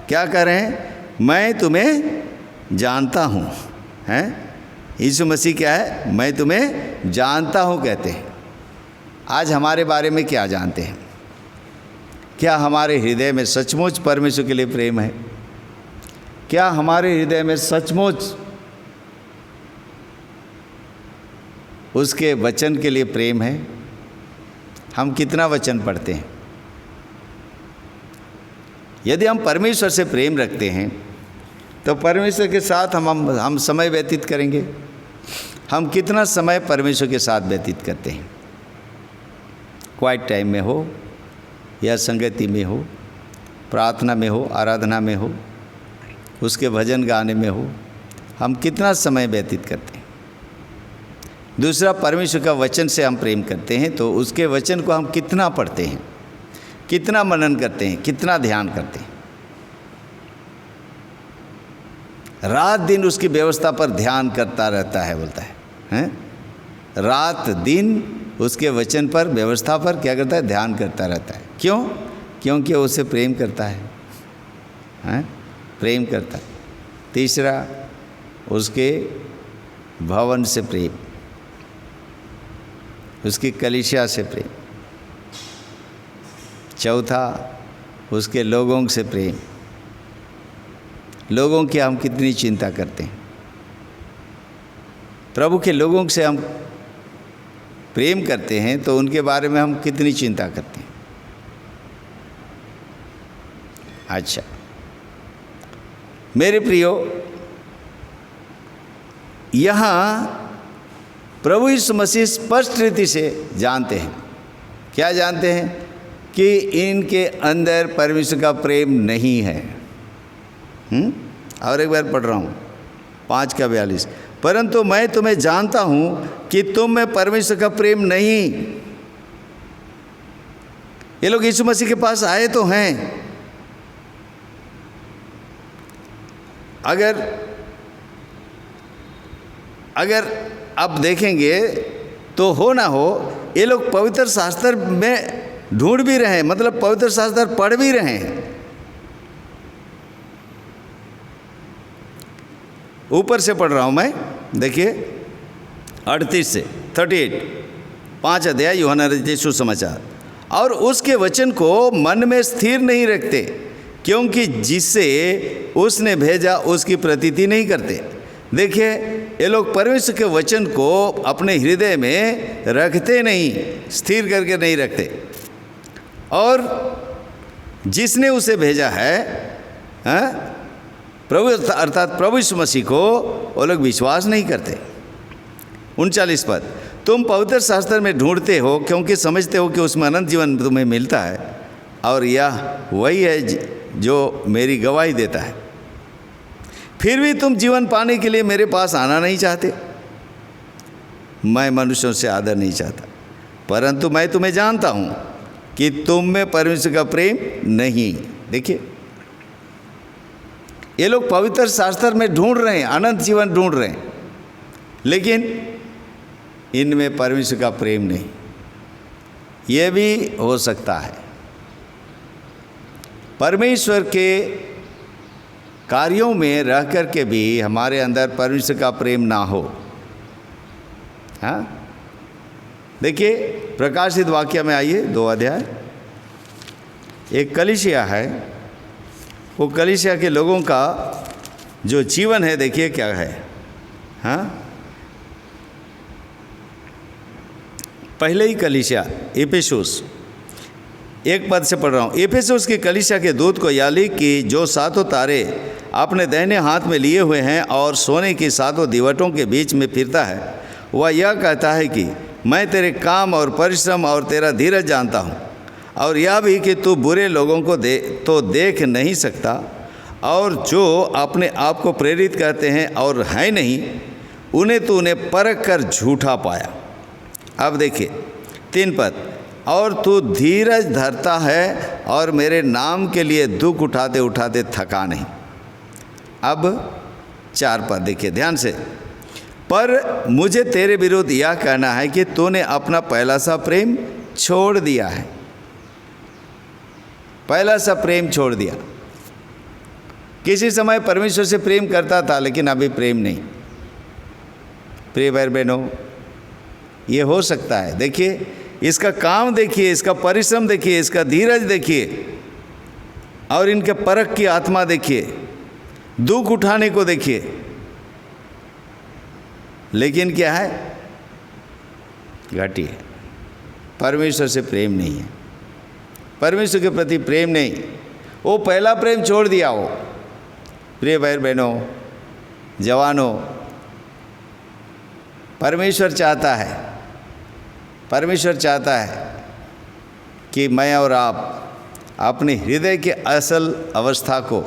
Speaker 2: क्या कह रहे हैं, मैं तुम्हें जानता हूँ। हैं, यीशु मसीह क्या है, मैं तुम्हें जानता हूँ कहते हैं। आज हमारे बारे में क्या जानते हैं? क्या हमारे हृदय में सचमुच परमेश्वर के लिए प्रेम है? क्या हमारे हृदय में सचमुच उसके वचन के लिए प्रेम है? हम कितना वचन पढ़ते हैं? यदि हम परमेश्वर से प्रेम रखते हैं तो परमेश्वर के साथ हम समय व्यतीत करेंगे। हम कितना समय परमेश्वर के साथ व्यतीत करते हैं? क्वाइट टाइम में हो या संगति में हो, प्रार्थना में हो, आराधना में हो, उसके भजन गाने में हो, हम कितना समय व्यतीत करते हैं? दूसरा, परमेश्वर का वचन से हम प्रेम करते हैं तो उसके वचन को हम कितना पढ़ते हैं, कितना मनन करते हैं, कितना ध्यान करते हैं? रात दिन उसकी व्यवस्था पर ध्यान करता रहता है, बोलता है, हैं? रात दिन उसके वचन पर, व्यवस्था पर क्या करता है? ध्यान करता रहता है। क्यों? क्योंकि वो उसे प्रेम करता है, हैं? प्रेम करता है। तीसरा, उसके भवन से प्रेम, उसकी कलीसिया से प्रेम। चौथा, उसके लोगों से प्रेम। लोगों की हम कितनी चिंता करते हैं? प्रभु के लोगों से हम प्रेम करते हैं तो उनके बारे में हम कितनी चिंता करते हैं। अच्छा मेरे प्रियो, यहाँ प्रभु यीशु मसीह स्पष्ट रीति से जानते हैं। क्या जानते हैं? कि इनके अंदर परमेश्वर का प्रेम नहीं है। और एक बार पढ़ रहा हूँ 5:42, परंतु मैं तुम्हें जानता हूँ कि तुम में परमेश्वर का प्रेम नहीं। ये लोग यीशु मसीह के पास आए तो हैं, अगर अब देखेंगे तो हो ना हो ये लोग पवित्र शास्त्र में ढूंढ भी रहे हैं, मतलब पवित्र शास्त्र पढ़ भी रहे हैं। ऊपर से पढ़ रहा हूं मैं, देखिए 38 से 38, 5 अध्याय यूहन्ना रचित सुसमाचार। और उसके वचन को मन में स्थिर नहीं रखते, क्योंकि जिससे उसने भेजा उसकी प्रतीति नहीं करते। देखिए ये लोग परमेश्वर के वचन को अपने हृदय में रखते नहीं, स्थिर करके नहीं रखते। और जिसने उसे भेजा है प्रभु अर्थात प्रभु यीशु मसीह को, वो लोग विश्वास नहीं करते। 39 पद, तुम पवित्र शास्त्र में ढूंढते हो क्योंकि समझते हो कि उसमें अनंत जीवन तुम्हें मिलता है, और यह वही है जो मेरी गवाही देता है। फिर भी तुम जीवन पाने के लिए मेरे पास आना नहीं चाहते। मैं मनुष्यों से आदर नहीं चाहता, परंतु मैं तुम्हें जानता हूँ कि तुम में परमेश्वर का प्रेम नहीं। देखिए ये लोग पवित्र शास्त्र में ढूंढ रहे हैं, अनंत जीवन ढूंढ रहे हैं, लेकिन इनमें परमेश्वर का प्रेम नहीं। ये भी हो सकता है परमेश्वर के कार्यों में रह कर के भी हमारे अंदर परमेश्वर का प्रेम ना हो। हाँ देखिए प्रकाशित वाक्य में आइए 2 अध्याय। एक कलीसिया है, वो कलीसिया के लोगों का जो जीवन है देखिए क्या है। हाँ पहले ही कलीसिया इफिसुस 1 पद से पढ़ रहा हूँ। इफिसुस की कलीसिया के दूत को यह लिख कि जो 7 तारे अपने दाहिने हाथ में लिए हुए हैं और सोने की 7 दीवटों के बीच में फिरता है, वह यह कहता है कि मैं तेरे काम और परिश्रम और तेरा धीरज जानता हूँ, और यह भी कि तू बुरे लोगों को देख नहीं सकता, और जो अपने आप को प्रेरित कहते हैं और हैं नहीं, उन्हें तूने परख कर झूठा पाया। अब देखिए 3 पद, और तू धीरज धरता है और मेरे नाम के लिए दुख उठाते उठाते थका नहीं। अब 4 पद देखिए ध्यान से, पर मुझे तेरे विरुद्ध यह कहना है कि तूने अपना पहला सा प्रेम छोड़ दिया है। पहला सा प्रेम छोड़ दिया। किसी समय परमेश्वर से प्रेम करता था, लेकिन अभी प्रेम नहीं। प्रिय भाई बहनों, ये हो सकता है। देखिए इसका काम देखिए, इसका परिश्रम देखिए, इसका धीरज देखिए, और इनके परख की आत्मा देखिए, दुख उठाने को देखिए, लेकिन क्या है? घटी है। परमेश्वर से प्रेम नहीं है, परमेश्वर के प्रति प्रेम नहीं। वो पहला प्रेम छोड़ दिया। वो प्रिय भाई बहनों, जवानों, परमेश्वर चाहता है कि मैं और आप अपने हृदय के असल अवस्था को,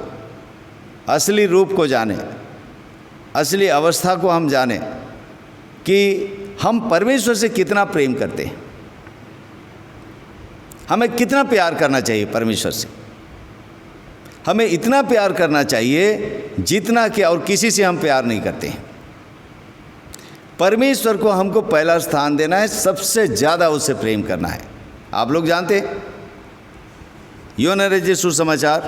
Speaker 2: असली रूप को जानें, असली अवस्था को हम जानें कि हम परमेश्वर से कितना प्रेम करते हैं। हमें कितना प्यार करना चाहिए परमेश्वर से। हमें इतना प्यार करना चाहिए जितना कि और किसी से हम प्यार नहीं करते हैं। परमेश्वर को हमको पहला स्थान देना है, सबसे ज़्यादा उससे प्रेम करना है। आप लोग जानते हैं यूहन्ना रचित सुसमाचार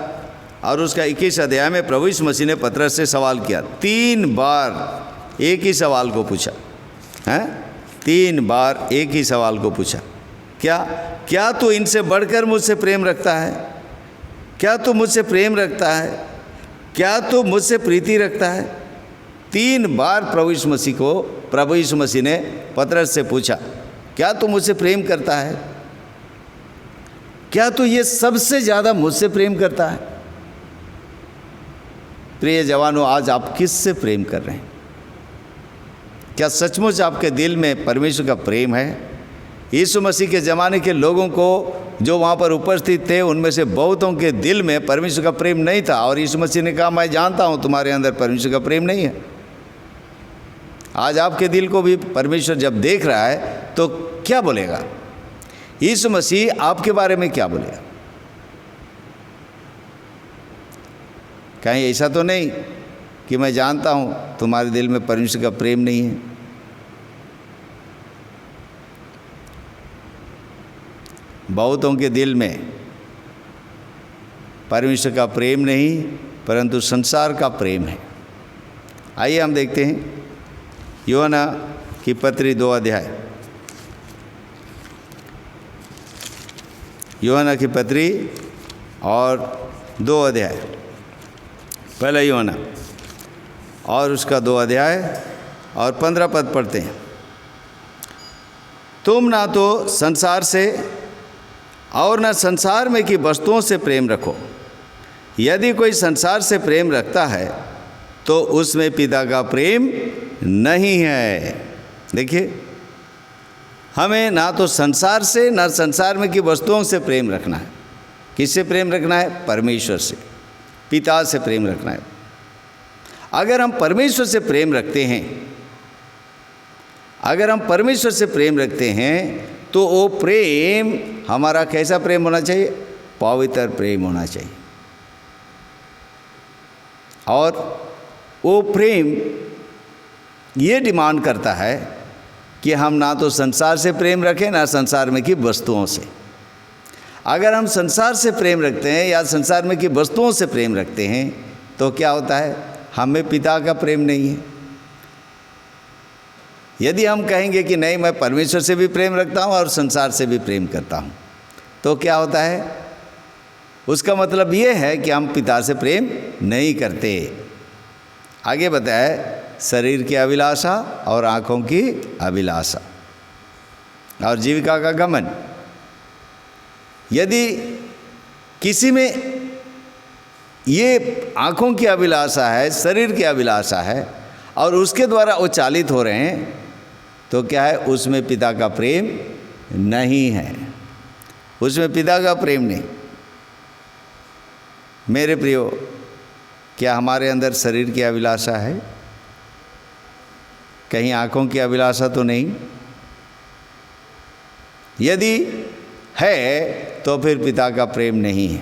Speaker 2: और उसका 21 अध्याय में प्रभु यीशु मसीह ने पतरस से सवाल किया। 3 बार एक ही सवाल को पूछा है, 3 बार एक ही सवाल को पूछा। क्या तू इनसे बढ़कर मुझसे प्रेम रखता है? क्या तू मुझसे प्रेम रखता है? क्या तू मुझसे प्रीति रखता है? 3 बार प्रभु यीशु मसीह ने पतरस से पूछा। क्या तू मुझसे प्रेम करता है? क्या तू ये सबसे ज़्यादा मुझसे प्रेम करता है? प्रिय जवानों, आज आप किससे प्रेम कर रहे हैं? क्या सचमुच आपके दिल में परमेश्वर का प्रेम है? यीशु मसीह के ज़माने के लोगों को जो वहाँ पर उपस्थित थे, उनमें से बहुतों के दिल में परमेश्वर का प्रेम नहीं था, और यीशु मसीह ने कहा, मैं जानता हूँ तुम्हारे अंदर परमेश्वर का प्रेम नहीं है। आज आपके दिल को भी परमेश्वर जब देख रहा है तो क्या बोलेगा? यीशु मसीह आपके बारे में क्या बोलेगा? कहीं ऐसा तो नहीं कि मैं जानता हूँ तुम्हारे दिल में परमेश्वर का प्रेम नहीं है। बहुतों के दिल में परमेश्वर का प्रेम नहीं, परंतु संसार का प्रेम है। आइए हम देखते हैं यूहन्ना की पत्री 2 अध्याय। यूहन्ना की पत्री और 2 अध्याय। पहला यूहन्ना और उसका 2 अध्याय और 15 पद पढ़ते हैं। तुम ना तो संसार से और न संसार में की वस्तुओं से प्रेम रखो। यदि कोई संसार से प्रेम रखता है तो उसमें पिता का प्रेम नहीं है। देखिए, हमें ना तो संसार से ना संसार में की वस्तुओं से प्रेम रखना है। किससे प्रेम रखना है? परमेश्वर से, पिता से प्रेम रखना है। अगर हम परमेश्वर से प्रेम रखते हैं, अगर हम परमेश्वर से प्रेम रखते हैं तो वो प्रेम हमारा कैसा प्रेम होना चाहिए? पवित्र प्रेम होना चाहिए। और वो प्रेम ये डिमांड करता है कि हम ना तो संसार से प्रेम रखें ना संसार में की वस्तुओं से। अगर हम संसार से प्रेम रखते हैं या संसार में की वस्तुओं से प्रेम रखते हैं तो क्या होता है? हमें पिता का प्रेम नहीं है। यदि हम कहेंगे कि नहीं, मैं परमेश्वर से भी प्रेम रखता हूँ और संसार से भी प्रेम करता हूँ, तो क्या होता है? उसका मतलब ये है कि हम पिता से प्रेम नहीं करते। आगे बताया, शरीर की अभिलाषा और आँखों की अभिलाषा और जीविका का घमंड। यदि किसी में ये आँखों की अभिलाषा है, शरीर की अभिलाषा है, और उसके द्वारा वो चालित हो रहे हैं, तो क्या है? उसमें पिता का प्रेम नहीं है। उसमें पिता का प्रेम नहीं। मेरे प्रियो, क्या हमारे अंदर शरीर की अभिलाषा है? कहीं आँखों की अभिलाषा तो नहीं? यदि है तो फिर पिता का प्रेम नहीं है।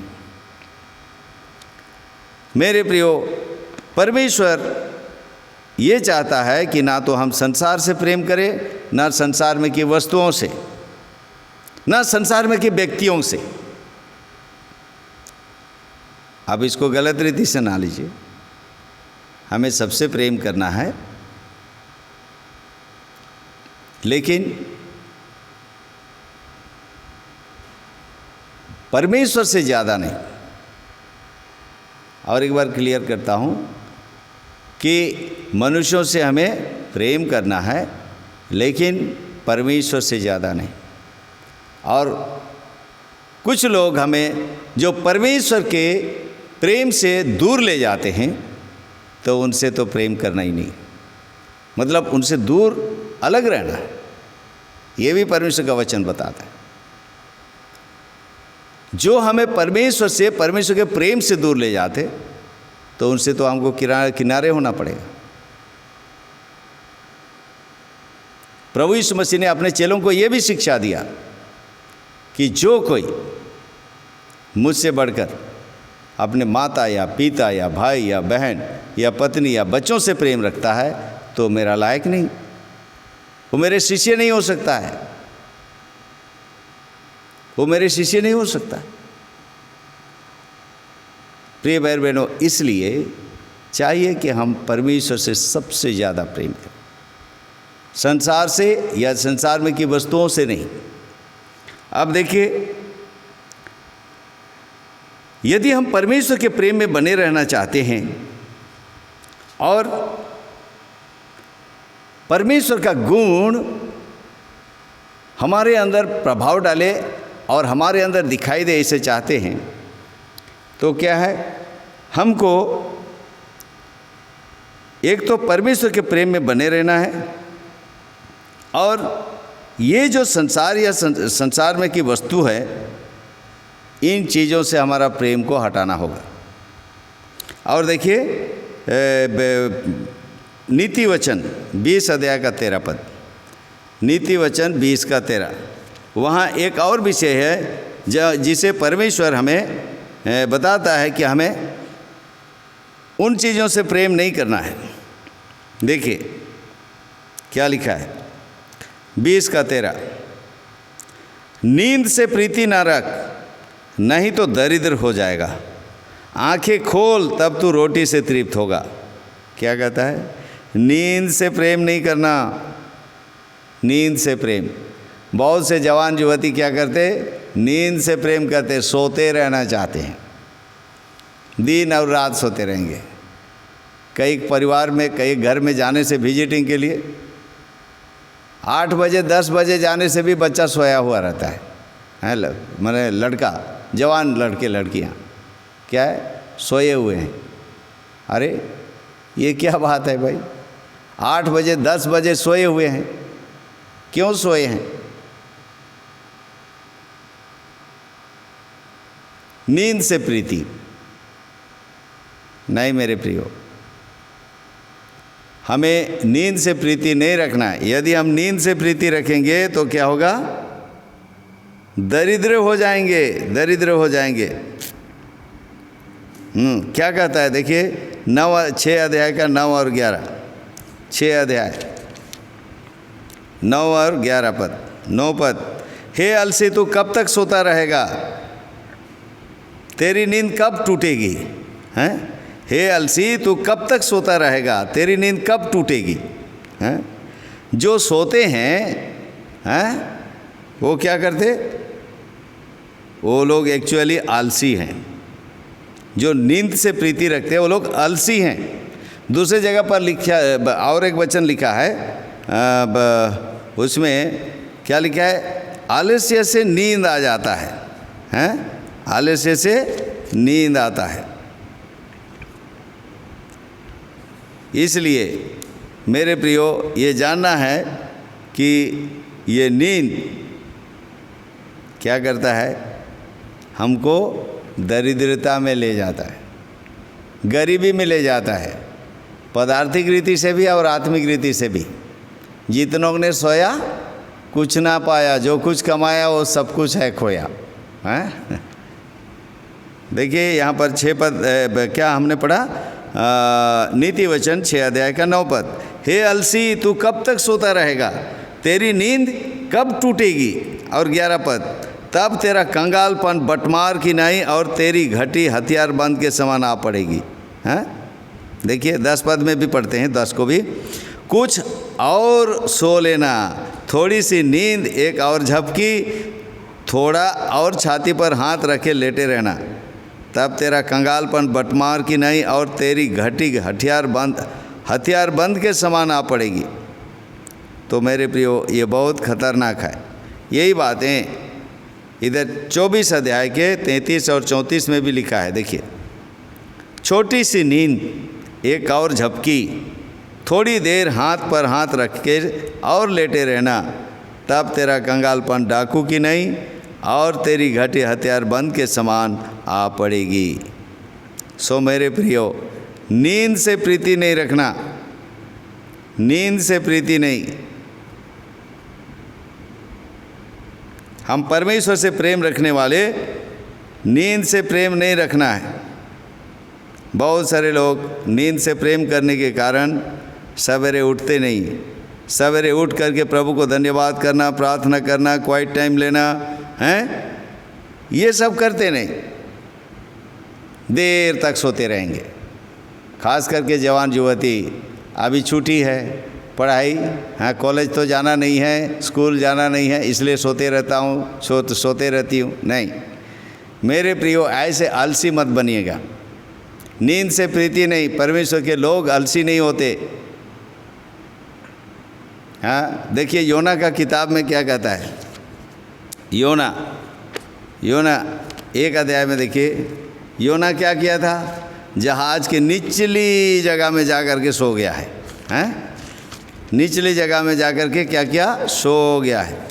Speaker 2: मेरे प्रियो, परमेश्वर ये चाहता है कि ना तो हम संसार से प्रेम करें, ना संसार में की वस्तुओं से, ना संसार में के व्यक्तियों से। अब इसको गलत रीति से ना लीजिए। हमें सबसे प्रेम करना है, लेकिन परमेश्वर से ज़्यादा नहीं। और एक बार क्लियर करता हूँ कि मनुष्यों से हमें प्रेम करना है, लेकिन परमेश्वर से ज़्यादा नहीं। और कुछ लोग हमें जो परमेश्वर के प्रेम से दूर ले जाते हैं, तो उनसे तो प्रेम करना ही नहीं, मतलब उनसे दूर अलग रहना है। ये भी परमेश्वर का वचन बताता है। जो हमें परमेश्वर से, परमेश्वर के प्रेम से दूर ले जाते, तो उनसे तो हमको किनारे होना पड़ेगा। प्रभु यीशु मसीह ने अपने चेलों को यह भी शिक्षा दिया कि जो कोई मुझसे बढ़कर अपने माता या पिता या भाई या बहन या पत्नी या बच्चों से प्रेम रखता है, तो मेरा लायक नहीं, वो मेरे शिष्य नहीं हो सकता है। वो मेरे शिष्य नहीं हो सकता। प्रिय भाई बहनों, इसलिए चाहिए कि हम परमेश्वर से सबसे ज़्यादा प्रेम करें, संसार से या संसार में की वस्तुओं से नहीं। अब देखिए, यदि हम परमेश्वर के प्रेम में बने रहना चाहते हैं और परमेश्वर का गुण हमारे अंदर प्रभाव डाले और हमारे अंदर दिखाई दे, ऐसे चाहते हैं तो क्या है, हमको एक तो परमेश्वर के प्रेम में बने रहना है, और ये जो संसार या संसार में की वस्तु है, इन चीज़ों से हमारा प्रेम को हटाना होगा। और देखिए नीति वचन 20 अध्याय का 13 पद, नीति वचन 20 का 13, वहाँ एक और विषय है जिसे परमेश्वर हमें बताता है कि हमें उन चीज़ों से प्रेम नहीं करना है। देखिए क्या लिखा है 20 का 13, नींद से प्रीति ना रख, नहीं तो दरिद्र हो जाएगा, आंखें खोल तब तू रोटी से तृप्त होगा। क्या कहता है, नींद से प्रेम नहीं करना, नींद से प्रेम। बहुत से जवान युवती क्या करते, नींद से प्रेम करते, सोते रहना चाहते हैं, दिन और रात सोते रहेंगे। कई परिवार में, कई घर में जाने से विजिटिंग के लिए 8 बजे 10 बजे जाने से भी बच्चा सोया हुआ रहता है मैंने लड़का, जवान लड़के लड़कियां क्या है, सोए हुए हैं। अरे ये क्या बात है भाई, 8 बजे 10 बजे सोए हुए हैं, क्यों सोए हैं? नींद से प्रीति नहीं मेरे प्रियो, हमें नींद से प्रीति नहीं रखना है। यदि हम नींद से प्रीति रखेंगे तो क्या होगा, दरिद्र हो जाएंगे, दरिद्र हो जाएंगे। क्या कहता है, देखिए 6 अध्याय का 9 और 11, 6 अध्याय 9 और 11 पद, 9 पद, हे अलसी तू कब तक सोता रहेगा, तेरी नींद कब टूटेगी? हैं, हे अलसी तू कब तक सोता रहेगा, तेरी नींद कब टूटेगी? हैं, जो सोते हैं वो क्या करते, वो लोग एक्चुअली आलसी हैं। जो नींद से प्रीति रखते हैं वो लोग आलसी हैं। दूसरी जगह पर लिखा और एक वचन लिखा है, उसमें क्या लिखा है, आलस्य से नींद आ जाता है, हैं, आलस्य से नींद आता है। इसलिए मेरे प्रियो ये जानना है कि ये नींद क्या करता है, हमको दरिद्रता में ले जाता है, गरीबी में ले जाता है, पदार्थिक रीति से भी और आत्मिक रीति से भी। जितनों ने सोया कुछ ना पाया, जो कुछ कमाया वो सब कुछ है खोया। हैं, देखिए यहाँ पर 6 पद क्या हमने पढ़ा, नीति वचन 6 अध्याय का 9 पद, हे अलसी तू कब तक सोता रहेगा, तेरी नींद कब टूटेगी? और 11 पद, तब तेरा कंगालपन बटमार की नहीं और तेरी घटी हथियार बंद के समान आ पड़ेगी। हैं, देखिए 10 पद में भी पढ़ते हैं, 10 को भी, कुछ और सो लेना, थोड़ी सी नींद, एक और झपकी, थोड़ा और छाती पर हाथ रखे लेटे रहना, तब तेरा कंगालपन बटमार की नहीं और तेरी घटी हथियार बंद के समान आ पड़ेगी। तो मेरे प्रियो ये बहुत खतरनाक है। यही बातें इधर 24 अध्याय के 33 और 34 में भी लिखा है। देखिए, छोटी सी नींद, एक और झपकी, थोड़ी देर हाथ पर हाथ रख के और लेटे रहना, तब तेरा कंगालपन डाकू की नहीं और तेरी घटी हथियार बंद के समान आ पड़ेगी। सो मेरे प्रियो, नींद से प्रीति नहीं रखना, नींद से प्रीति नहीं। हम परमेश्वर से प्रेम रखने वाले, नींद से प्रेम नहीं रखना है। बहुत सारे लोग नींद से प्रेम करने के कारण सवेरे उठते नहीं। सवेरे उठ करके प्रभु को धन्यवाद करना, प्रार्थना करना, क्वाइट टाइम लेना, हैं, ये सब करते नहीं, देर तक सोते रहेंगे। खास करके जवान युवती, अभी छुट्टी है, पढ़ाई, हाँ, कॉलेज तो जाना नहीं है, स्कूल जाना नहीं है, इसलिए सोते रहता हूँ, सोते रहती हूँ। नहीं मेरे प्रियो, ऐसे आलसी मत बनिएगा। नींद से प्रीति नहीं, परमेश्वर के लोग आलसी नहीं होते। हाँ, देखिए योना का किताब में क्या कहता है, योना, योना 1 अध्याय में देखिए, योना क्या किया था? जहाज के निचली जगह में जा कर के सो गया है, हैं? निचली जगह में जा कर के क्या किया? सो गया है।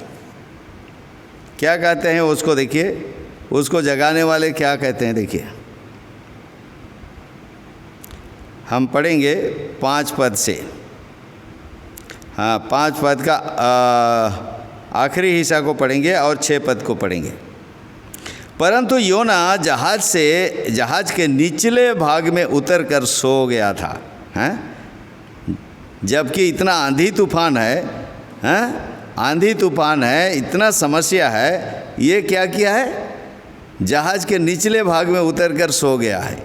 Speaker 2: क्या कहते हैं उसको? देखिए, उसको जगाने वाले क्या कहते हैं? देखिए, हम पढ़ेंगे 5 पद से। हाँ, 5 पद का आखिरी हिस्सा को पढ़ेंगे और 6 पद को पढ़ेंगे। परंतु योना जहाज के निचले भाग में उतर कर सो गया था, हैं? जबकि इतना आंधी तूफान है, हैं? आंधी तूफान है, इतना समस्या है, ये क्या किया है? जहाज के निचले भाग में उतर कर सो गया है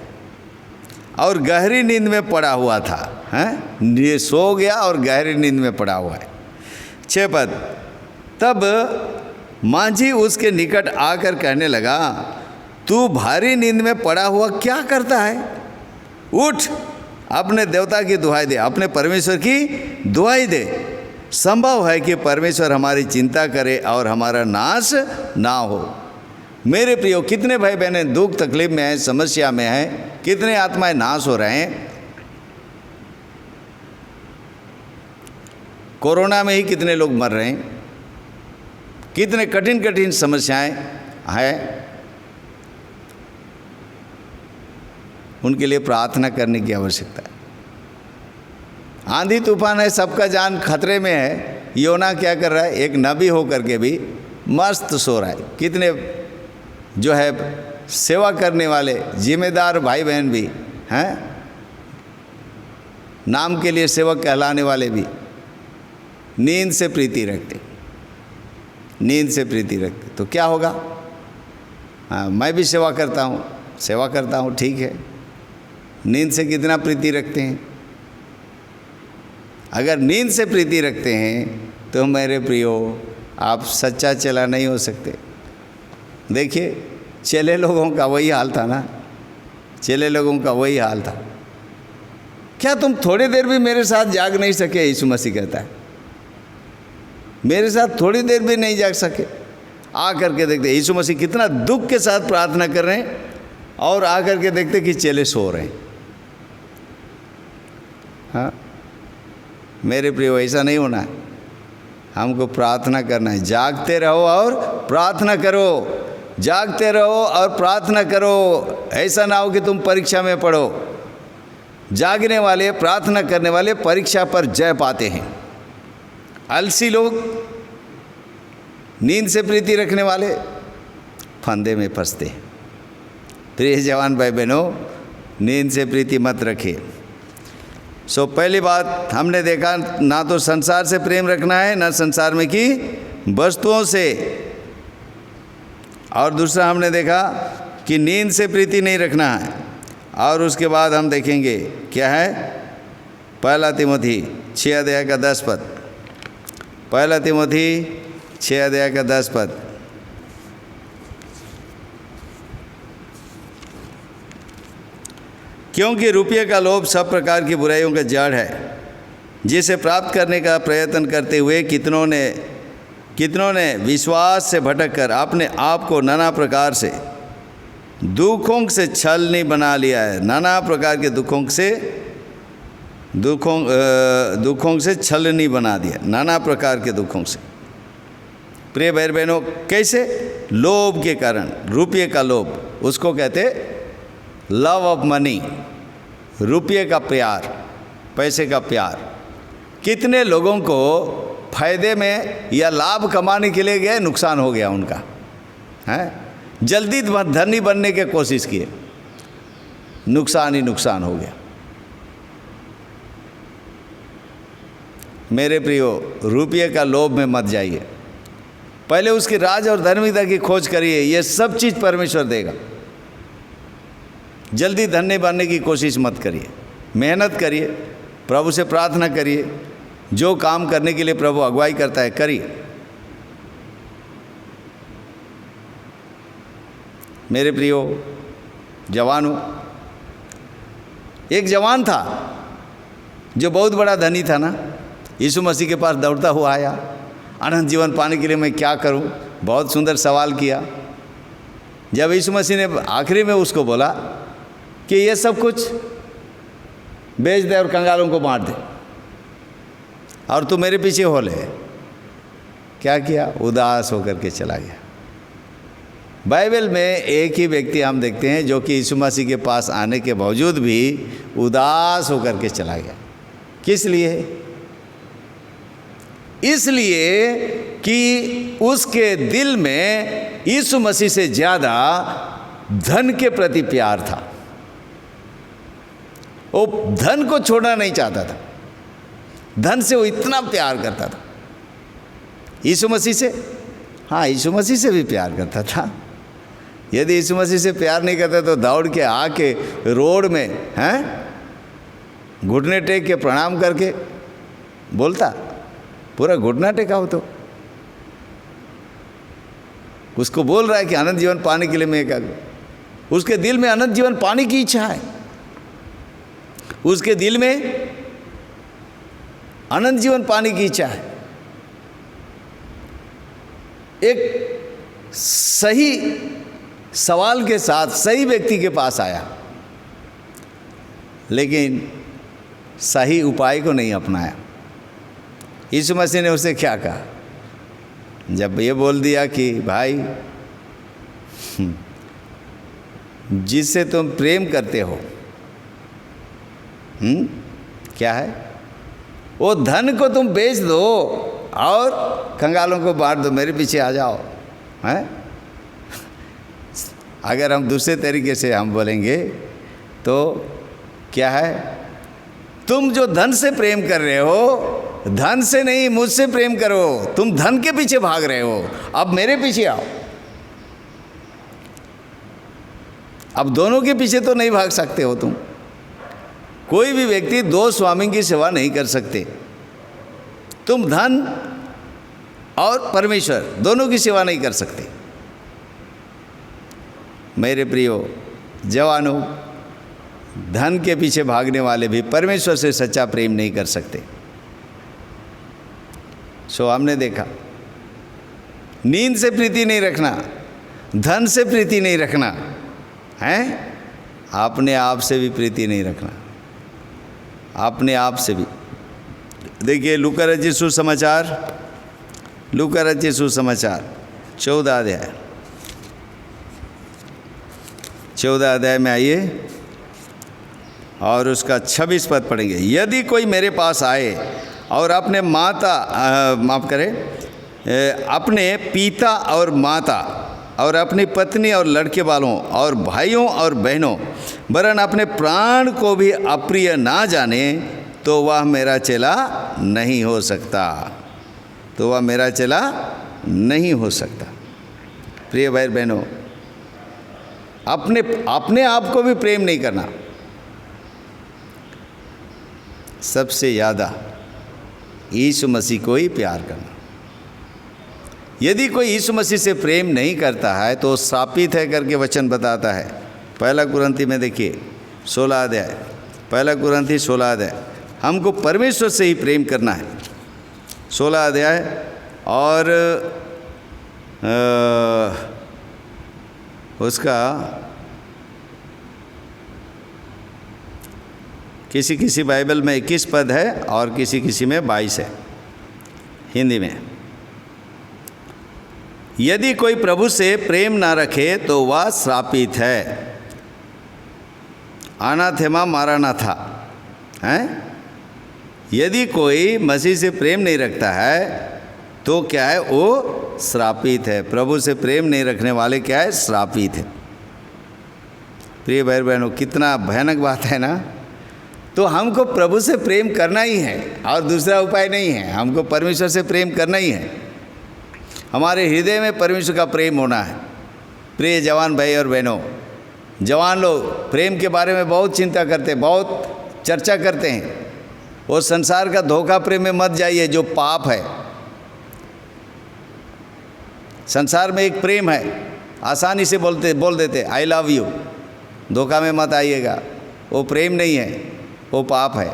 Speaker 2: और गहरी नींद में पड़ा हुआ था, हैं? ये सो गया और गहरी नींद में पड़ा हुआ है। 6 पद, तब मांझी उसके निकट आकर कहने लगा, तू भारी नींद में पड़ा हुआ क्या करता है? उठ, अपने देवता की दुहाई दे, अपने परमेश्वर की दुहाई दे। संभव है कि परमेश्वर हमारी चिंता करे और हमारा नाश ना हो। मेरे प्रियो, कितने भाई बहनें दुख तकलीफ में हैं, समस्या में हैं, कितने आत्माएं नाश हो रहे हैं। कोरोना में ही कितने लोग मर रहे हैं, कितने कठिन कठिन समस्याएं हैं। उनके लिए प्रार्थना करने की आवश्यकता है। आंधी तूफान है, सबका जान खतरे में है। योना क्या कर रहा है? एक नबी होकर के भी मस्त सो रहा है। कितने जो है सेवा करने वाले जिम्मेदार भाई बहन भी हैं, नाम के लिए सेवक कहलाने वाले भी नींद से प्रीति रखते, नींद से प्रीति रखते। तो क्या होगा? हाँ, मैं भी सेवा करता हूँ, ठीक है। नींद से कितना प्रीति रखते हैं? अगर नींद से प्रीति रखते हैं तो मेरे प्रियो, आप सच्चा चेला नहीं हो सकते। देखिए, चेले लोगों का वही हाल था ना, चेले लोगों का वही हाल था। क्या तुम थोड़ी देर भी मेरे साथ जाग नहीं सके? यीशु मसीह कहता है, मेरे साथ थोड़ी देर भी नहीं जाग सके। आ करके देखते यीशु मसीह कितना दुख के साथ प्रार्थना कर रहे हैं और आ करके देखते कि चेले सो रहे हैं। हाँ मेरे प्रियो, ऐसा नहीं होना है। हमको प्रार्थना करना है। जागते रहो और प्रार्थना करो, जागते रहो और प्रार्थना करो। ऐसा ना हो कि तुम परीक्षा में पढ़ो। जागने वाले, प्रार्थना करने वाले परीक्षा पर जय पाते हैं। आलसी लोग, नींद से प्रीति रखने वाले फंदे में फंसते हैं। प्रिय जवान भाई बहनों, नींद से प्रीति मत रखिए। पहली बात हमने देखा, ना तो संसार से प्रेम रखना है, ना संसार में की वस्तुओं से। और दूसरा हमने देखा कि नींद से प्रीति नहीं रखना है। और उसके बाद हम देखेंगे क्या है, 1 तिमोथी 6 अध्याय का 10 पद। 1 तिमोथी 6 अध्याय का 10 पद। क्योंकि रुपये का लोभ सब प्रकार की बुराइयों का जड़ है, जिसे प्राप्त करने का प्रयत्न करते हुए कितनों ने विश्वास से भटक कर अपने आप को नाना प्रकार से दुखों से छलनी बना लिया है। नाना प्रकार के दुखों से छलनी बना दिया, नाना प्रकार के दुखों से। प्रिय भाई बहनों, कैसे? लोभ के कारण, रुपये का लोभ, उसको कहते लव ऑफ मनी, रुपये का प्यार, पैसे का प्यार। कितने लोगों को फायदे में या लाभ कमाने के लिए गए, नुकसान हो गया उनका, है। जल्दी धनी बनने की कोशिश किए, नुकसान ही नुकसान हो गया। मेरे प्रियो, रुपये का लोभ में मत जाइए। पहले उसके राज और धार्मिकता की खोज करिए, ये सब चीज़ परमेश्वर देगा। जल्दी धन्य बनने की कोशिश मत करिए, मेहनत करिए, प्रभु से प्रार्थना करिए। जो काम करने के लिए प्रभु अगुवाई करता है करिए। मेरे प्रियो जवानों, एक जवान था जो बहुत बड़ा धनी था ना, यीशु मसीह के पास दौड़ता हुआ आया, अनंत जीवन पाने के लिए मैं क्या करूं? बहुत सुंदर सवाल किया। जब यीशु मसीह ने आखिरी में उसको बोला कि ये सब कुछ बेच दे और कंगालों को बांट दे और तू मेरे पीछे हो ले, क्या किया? उदास होकर के चला गया। बाइबल में एक ही व्यक्ति हम देखते हैं जो कि यीशु मसीह के पास आने के बावजूद भी उदास होकर के चला गया। किस लिए? इसलिए कि उसके दिल में यीशु मसीह से ज़्यादा धन के प्रति प्यार था। वो धन को छोड़ना नहीं चाहता था, धन से वो इतना प्यार करता था। यीशु मसीह से, हाँ, यीशु मसीह से भी प्यार करता था। यदि यीशु मसीह से प्यार नहीं करता तो दौड़ के आके रोड में घुटने टेक के प्रणाम करके बोलता, पूरा घुटना टेका हो। तो उसको बोल रहा है कि अनंत जीवन पाने के लिए मैं क्या करूं। उसके दिल में अनंत जीवन पाने की इच्छा है, उसके दिल में अनंत जीवन पाने की इच्छा है। एक सही सवाल के साथ सही व्यक्ति के पास आया, लेकिन सही उपाय को नहीं अपनाया। यीशु मसीह ने उसे क्या कहा? जब ये बोल दिया कि भाई जिससे तुम प्रेम करते हो, क्या है, वो धन को तुम बेच दो और कंगालों को बांट दो, मेरे पीछे आ जाओ। हैं? अगर हम दूसरे तरीके से हम बोलेंगे तो क्या है, तुम जो धन से प्रेम कर रहे हो, धन से नहीं मुझसे प्रेम करो। तुम धन के पीछे भाग रहे हो, अब मेरे पीछे आओ। अब दोनों के पीछे तो नहीं भाग सकते हो तुम। कोई भी व्यक्ति दो स्वामी की सेवा नहीं कर सकते। तुम धन और परमेश्वर दोनों की सेवा नहीं कर सकते। मेरे प्रियो जवानों, धन के पीछे भागने वाले भी परमेश्वर से सच्चा प्रेम नहीं कर सकते। सो हमने देखा, नींद से प्रीति नहीं रखना, धन से प्रीति नहीं रखना है, अपने आप से भी प्रीति नहीं रखना, अपने आप से भी। देखिए लूका रचित सुसमाचार, लूका रचित सुसमाचार 14 अध्याय में आइए और उसका 26 पद पढ़ेंगे। यदि कोई मेरे पास आए और अपने अपने पिता और माता और अपनी पत्नी और लड़के वालों और भाइयों और बहनों वरन अपने प्राण को भी अप्रिय ना जाने, तो वह मेरा चेला नहीं हो सकता। तो वह मेरा चेला नहीं हो सकता। प्रिय भाई बहनों, अपने आप को भी प्रेम नहीं करना, सबसे ज़्यादा यीशु मसीह को ही प्यार करना। यदि कोई यीशु मसीह से प्रेम नहीं करता है तो श्रापित है करके वचन बताता है। 1 कुरिन्थी में देखिए 16 अध्याय, 1 कुरिन्थी 16 अध्याय। हमको परमेश्वर से ही प्रेम करना है। 16 अध्याय और उसका किसी किसी बाइबल में 21 पद है और किसी किसी में 22 है हिंदी में। यदि कोई प्रभु से प्रेम ना रखे तो वह श्रापित है। अनाथेमा मारानाथा है। यदि कोई मसीह से प्रेम नहीं रखता है तो क्या है, वो श्रापित है। प्रभु से प्रेम नहीं रखने वाले क्या है, श्रापित है। प्रिय भाई बहनों, कितना भयानक बात है ना। तो हमको प्रभु से प्रेम करना ही है और दूसरा उपाय नहीं है। हमको परमेश्वर से प्रेम करना ही है। हमारे हृदय में परमेश्वर का प्रेम होना है। प्रिय जवान भाई और बहनों, जवान लोग प्रेम के बारे में बहुत चिंता करते हैं, बहुत चर्चा करते हैं। वो संसार का धोखा प्रेम में मत जाइए जो पाप है। संसार में एक प्रेम है, आसानी से बोल देते आई लव यू। धोखा में मत आइएगा, वो प्रेम नहीं है, वो पाप है।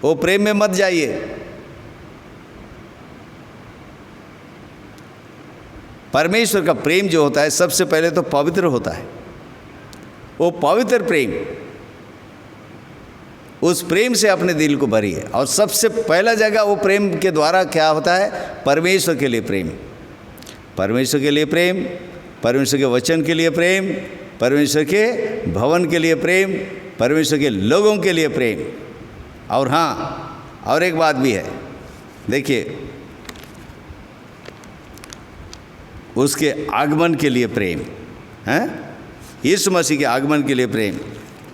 Speaker 2: वो प्रेम में मत जाइए। परमेश्वर का प्रेम जो होता है सबसे पहले तो पवित्र होता है। वो पवित्र प्रेम, उस प्रेम से अपने दिल को भरिए। और सबसे पहला जगह वो प्रेम के द्वारा क्या होता है? परमेश्वर के लिए प्रेम, परमेश्वर के लिए प्रेम, परमेश्वर के वचन के लिए प्रेम, परमेश्वर के भवन के लिए प्रेम, परमेश्वर के लोगों के लिए प्रेम। और हाँ, और एक बात भी है, देखिए, उसके आगमन के लिए प्रेम है, यीशु मसीह के आगमन के लिए प्रेम।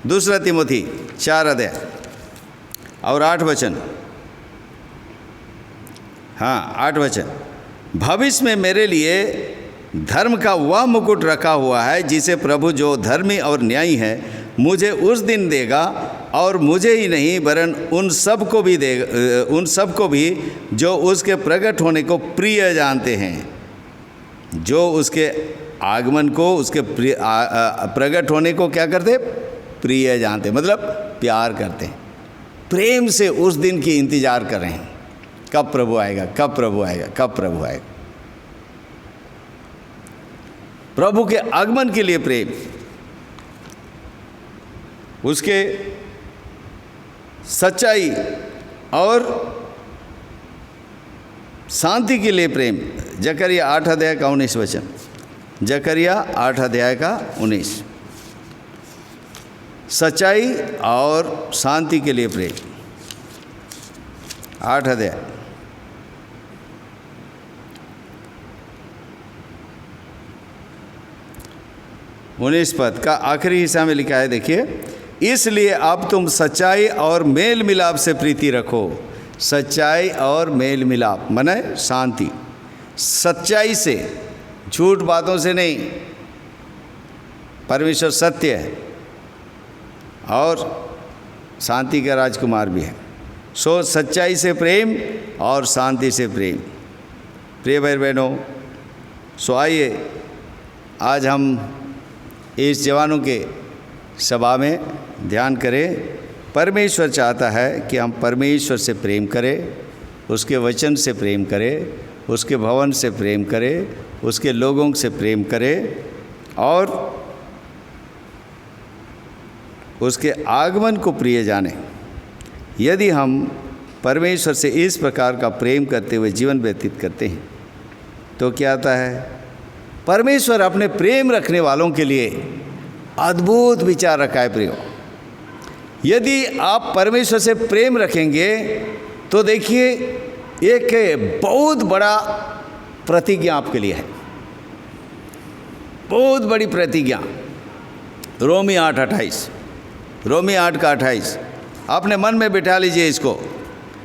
Speaker 2: 2 तिमोथी 4 अध्याय और 8 वचन, हाँ 8 वचन, भविष्य में मेरे लिए धर्म का वह मुकुट रखा हुआ है जिसे प्रभु जो धर्मी और न्यायी है मुझे उस दिन देगा, और मुझे ही नहीं वरन उन सब को भी देगा, उन सब को भी जो उसके प्रकट होने को प्रिय जानते हैं। जो उसके आगमन को, उसके प्रकट होने को क्या करते? प्रिय जानते, मतलब प्यार करते हैं, प्रेम से उस दिन की इंतजार कर रहे हैं, कब प्रभु आएगा, कब प्रभु आएगा, कब प्रभु आएगा। प्रभु के आगमन के लिए प्रेम, उसके सच्चाई और शांति के लिए प्रेम। जकरिया 8 अध्याय का 19 वचन, जकरिया 8 अध्याय का 19, सच्चाई और शांति के लिए प्रेम। 8 अध्याय 19 पद का आखिरी हिस्सा में लिखा है, देखिए, इसलिए अब तुम सच्चाई और मेल मिलाप से प्रीति रखो। सच्चाई और मेल मिलाप माने शांति, सच्चाई से, झूठ बातों से नहीं। परमेश्वर सत्य है और शांति का राजकुमार भी है। सो सच्चाई से प्रेम और शांति से प्रेम। प्रिय भाई बहनों, सो आइए आज हम इस जवानों के सभा में ध्यान करें। परमेश्वर चाहता है कि हम परमेश्वर से प्रेम करें, उसके वचन से प्रेम करें, उसके भवन से प्रेम करें, उसके लोगों से प्रेम करें और उसके आगमन को प्रिय जाने। यदि हम परमेश्वर से इस प्रकार का प्रेम करते हुए जीवन व्यतीत करते हैं तो क्या आता है? परमेश्वर अपने प्रेम रखने वालों के लिए अद्भुत विचार रखा है। प्रियो, यदि आप परमेश्वर से प्रेम रखेंगे तो देखिए एक बहुत बड़ा प्रतिज्ञा आपके लिए है, बहुत बड़ी प्रतिज्ञा। रोमी 8:28, रोमी 8 का 28 अपने मन में बिठा लीजिए इसको।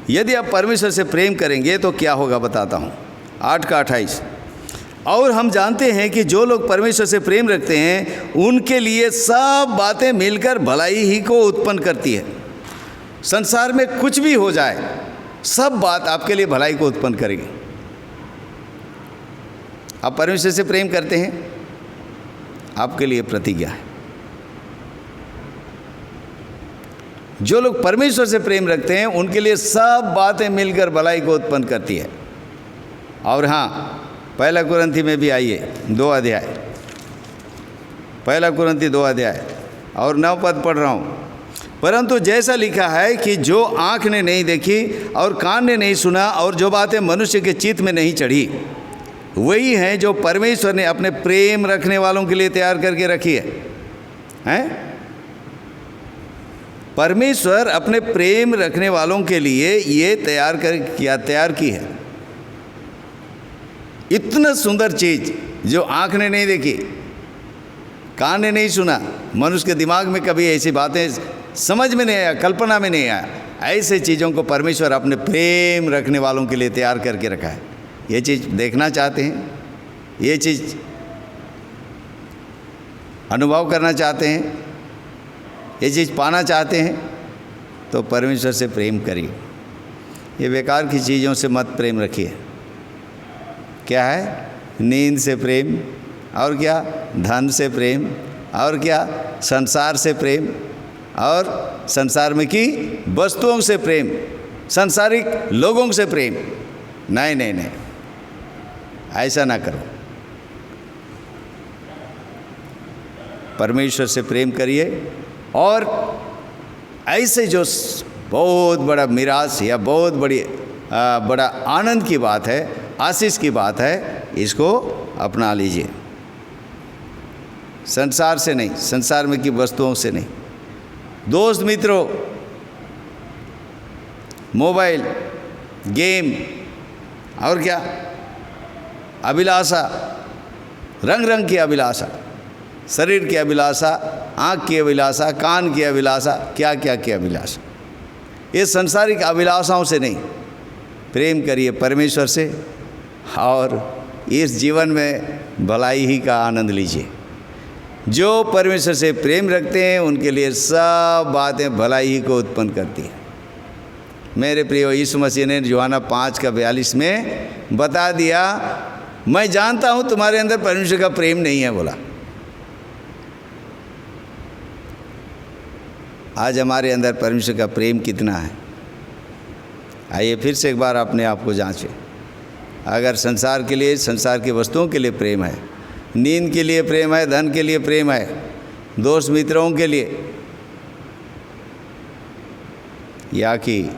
Speaker 2: यदि आप परमेश्वर से प्रेम करेंगे तो क्या होगा बताता हूँ। 8 का 28, और हम जानते हैं कि जो लोग परमेश्वर से प्रेम रखते हैं उनके लिए सब बातें मिलकर भलाई ही को उत्पन्न करती है। संसार में कुछ भी हो जाए, सब बात आपके लिए भलाई को उत्पन्न करेगी। आप परमेश्वर से प्रेम करते हैं, आपके लिए प्रतिज्ञा है। जो लोग परमेश्वर से प्रेम रखते हैं उनके लिए सब बातें मिलकर भलाई को उत्पन्न करती है। और हाँ, 1 कुरिन्थी में भी आइए 2 अध्याय, 1 कुरिन्थी 2 अध्याय और 9 पद पढ़ रहा हूँ। परंतु जैसा लिखा है कि जो आँख ने नहीं देखी और कान ने नहीं सुना और जो बातें मनुष्य के चित्त में नहीं चढ़ी, वही हैं जो परमेश्वर ने अपने प्रेम रखने वालों के लिए तैयार करके रखी है। हैं? परमेश्वर अपने प्रेम रखने वालों के लिए ये तैयार की है। इतना सुंदर चीज़ जो आँख ने नहीं देखी, कान ने नहीं सुना, मनुष्य के दिमाग में कभी ऐसी बातें समझ में नहीं आया, कल्पना में नहीं आया, ऐसे चीज़ों को परमेश्वर अपने प्रेम रखने वालों के लिए तैयार करके रखा है। ये चीज़ देखना चाहते हैं, ये चीज़ अनुभव करना चाहते हैं, ये चीज़ पाना चाहते हैं तो परमेश्वर से प्रेम करिए। ये बेकार की चीज़ों से मत प्रेम रखिए। क्या है? नींद से प्रेम, और क्या? धन से प्रेम, और क्या? संसार से प्रेम, और संसार में की वस्तुओं से प्रेम, संसारिक लोगों से प्रेम। नहीं नहीं नहीं, ऐसा ना करो। परमेश्वर से प्रेम करिए। और ऐसे जो बहुत बड़ा मिरास या बहुत बड़ा आनंद की बात है, आशीष की बात है, इसको अपना लीजिए। संसार से नहीं, संसार में की वस्तुओं से नहीं, दोस्त मित्रों, मोबाइल, गेम और क्या, अभिलाषा, रंग रंग की अभिलाषा, शरीर की अभिलाषा, आँख की अभिलाषा, कान की अभिलाषा, क्या क्या की अभिलाषा, ये संसारिक अभिलाषाओं से नहीं, प्रेम करिए परमेश्वर से और इस जीवन में भलाई ही का आनंद लीजिए। जो परमेश्वर से प्रेम रखते हैं उनके लिए सब बातें भलाई ही को उत्पन्न करती हैं। मेरे प्रिय, यीशु मसीह ने यूहन्ना 5:42 में बता दिया, मैं जानता हूँ तुम्हारे अंदर परमेश्वर का प्रेम नहीं है, बोला। आज हमारे अंदर परमेश्वर का प्रेम कितना है? आइए फिर से एक बार अपने आप को जांचें। अगर संसार के लिए, संसार की वस्तुओं के लिए प्रेम है, नींद के लिए प्रेम है, धन के लिए प्रेम है, दोस्त मित्रों के लिए, या कि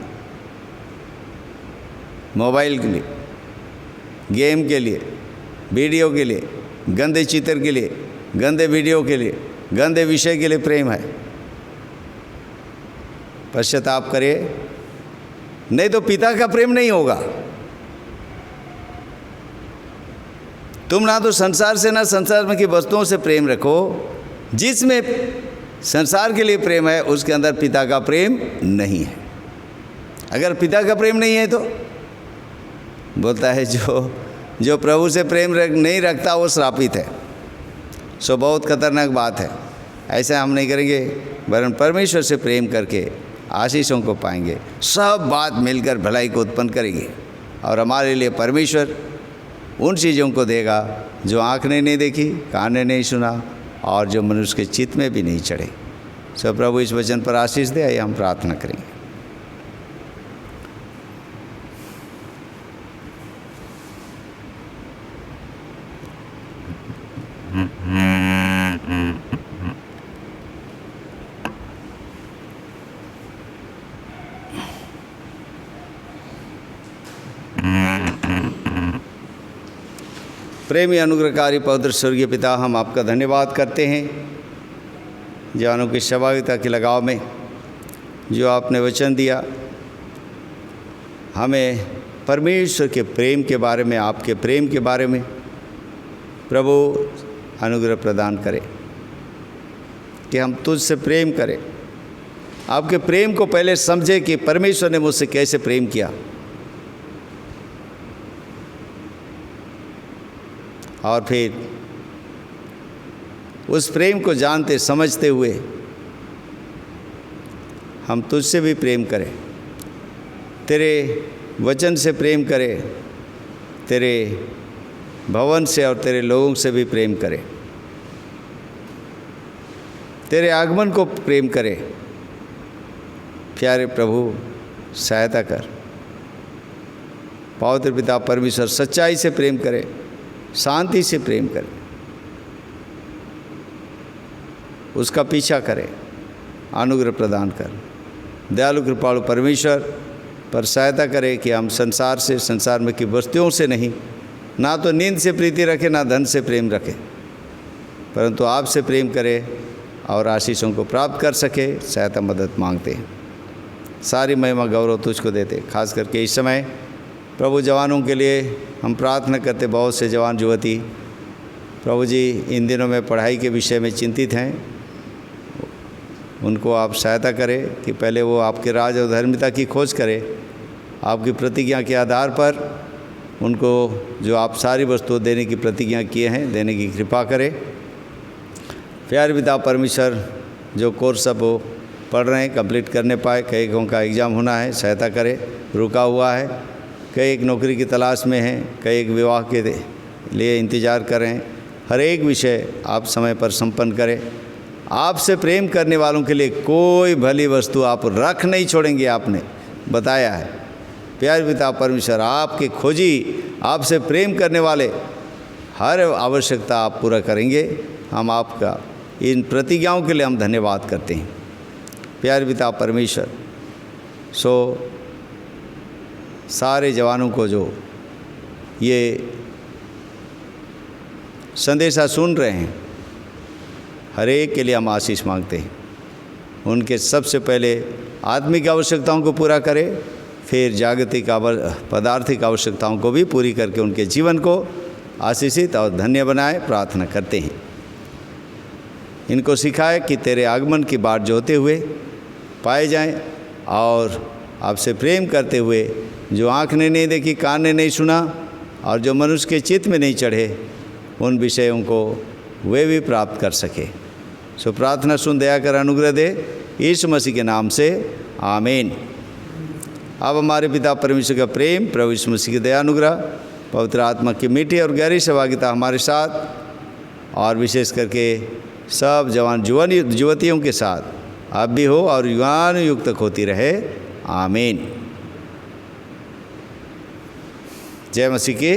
Speaker 2: मोबाइल के लिए, गेम के लिए, वीडियो के लिए, गंदे चित्र के लिए, गंदे वीडियो के लिए, गंदे विषय के लिए प्रेम है, पश्चाताप करिए, नहीं तो पिता का प्रेम नहीं होगा। तुम ना तो संसार से, ना संसार में की वस्तुओं से प्रेम रखो। जिसमें संसार के लिए प्रेम है उसके अंदर पिता का प्रेम नहीं है। अगर पिता का प्रेम नहीं है तो बोलता है जो प्रभु से प्रेम नहीं रखता वो श्रापित है। सो बहुत खतरनाक बात है। ऐसा हम नहीं करेंगे, वरन परमेश्वर से प्रेम करके आशीषों को पाएंगे। सब बात मिलकर भलाई को उत्पन्न करेगी और हमारे लिए परमेश्वर उन चीज़ों को देगा जो आँख ने नहीं देखी, कान ने नहीं सुना और जो मनुष्य के चित्त में भी नहीं चढ़े। सो प्रभु इस वचन पर आशीष दे। आइए हम प्रार्थना करेंगे। प्रेमी अनुग्रहकारी पवित्र स्वर्गीय पिता, हम आपका धन्यवाद करते हैं जवानों की सहभागिता के लगाव में जो आपने वचन दिया, हमें परमेश्वर के प्रेम के बारे में, आपके प्रेम के बारे में प्रभु अनुग्रह प्रदान करें कि हम तुझसे प्रेम करें। आपके प्रेम को पहले समझे कि परमेश्वर ने मुझसे कैसे प्रेम किया, और फिर उस प्रेम को जानते समझते हुए हम तुझसे भी प्रेम करें, तेरे वचन से प्रेम करें, तेरे भवन से और तेरे लोगों से भी प्रेम करें, तेरे आगमन को प्रेम करें। प्यारे प्रभु सहायता कर। पवित्र पिता परमेश्वर सच्चाई से प्रेम करे, शांति से प्रेम करें, उसका पीछा करें। अनुग्रह प्रदान कर। दयालु कृपालु परमेश्वर पर सहायता करे कि हम संसार से, संसार में की वस्तुओं से नहीं, ना तो नींद से प्रीति रखें, ना धन से प्रेम रखें, परंतु आपसे प्रेम करें और आशीषों को प्राप्त कर सके। सहायता मदद मांगते हैं। सारी महिमा गौरव तुझको देते। खास करके इस समय प्रभु जवानों के लिए हम प्रार्थना करते। बहुत से जवान युवती प्रभु जी इन दिनों में पढ़ाई के विषय में चिंतित हैं, उनको आप सहायता करें कि पहले वो आपके राज और धर्मिता की खोज करें। आपकी प्रतिज्ञा के आधार पर उनको जो आप सारी वस्तुएं देने की प्रतिज्ञा किए हैं, देने की कृपा करें। प्यारे पिता परमेश्वर, जो कोर्स अब वो पढ़ रहे हैं कंप्लीट करने पाए, कई का एग्ज़ाम होना है, सहायता करें। रुका हुआ है, कई एक नौकरी की तलाश में हैं, कई एक विवाह के लिए इंतज़ार कर रहे हैं। हर एक विषय आप समय पर संपन्न करें। आपसे प्रेम करने वालों के लिए कोई भली वस्तु आप रख नहीं छोड़ेंगे, आपने बताया है। प्यारे पिता परमेश्वर, आपके खोजी, आपसे प्रेम करने वाले हर आवश्यकता आप पूरा करेंगे। हम आपका इन प्रतिज्ञाओं के लिए हम धन्यवाद करते हैं। प्यारे पिता परमेश्वर, सो सारे जवानों को जो ये संदेशा सुन रहे हैं, हर एक के लिए हम आशीष मांगते हैं। उनके सबसे पहले आत्मिक आवश्यकताओं को पूरा करें, फिर जागतिक पदार्थिक आवश्यकताओं को भी पूरी करके उनके जीवन को आशीषित और धन्य बनाए, प्रार्थना करते हैं। इनको सिखाए कि तेरे आगमन की बाट जोते हुए पाए जाएं और आपसे प्रेम करते हुए जो आँख ने नहीं देखी, कान ने नहीं सुना और जो मनुष्य के चित्त में नहीं चढ़े, उन विषयों को वे भी प्राप्त कर सके। सो प्रार्थना सुन, दया कर अनुग्रह दे, यीशु मसीह के नाम से आमीन। अब हमारे पिता परमेश्वर का प्रेम, प्रभु यीशु मसीह की दया अनुग्रह, पवित्र आत्मा की मीठी और गहरी सहभागिता हमारे साथ और विशेष करके सब जवान युवतियों के साथ अब भी हो और युगान युग तक होती रहे। आमीन। जय मसीह की।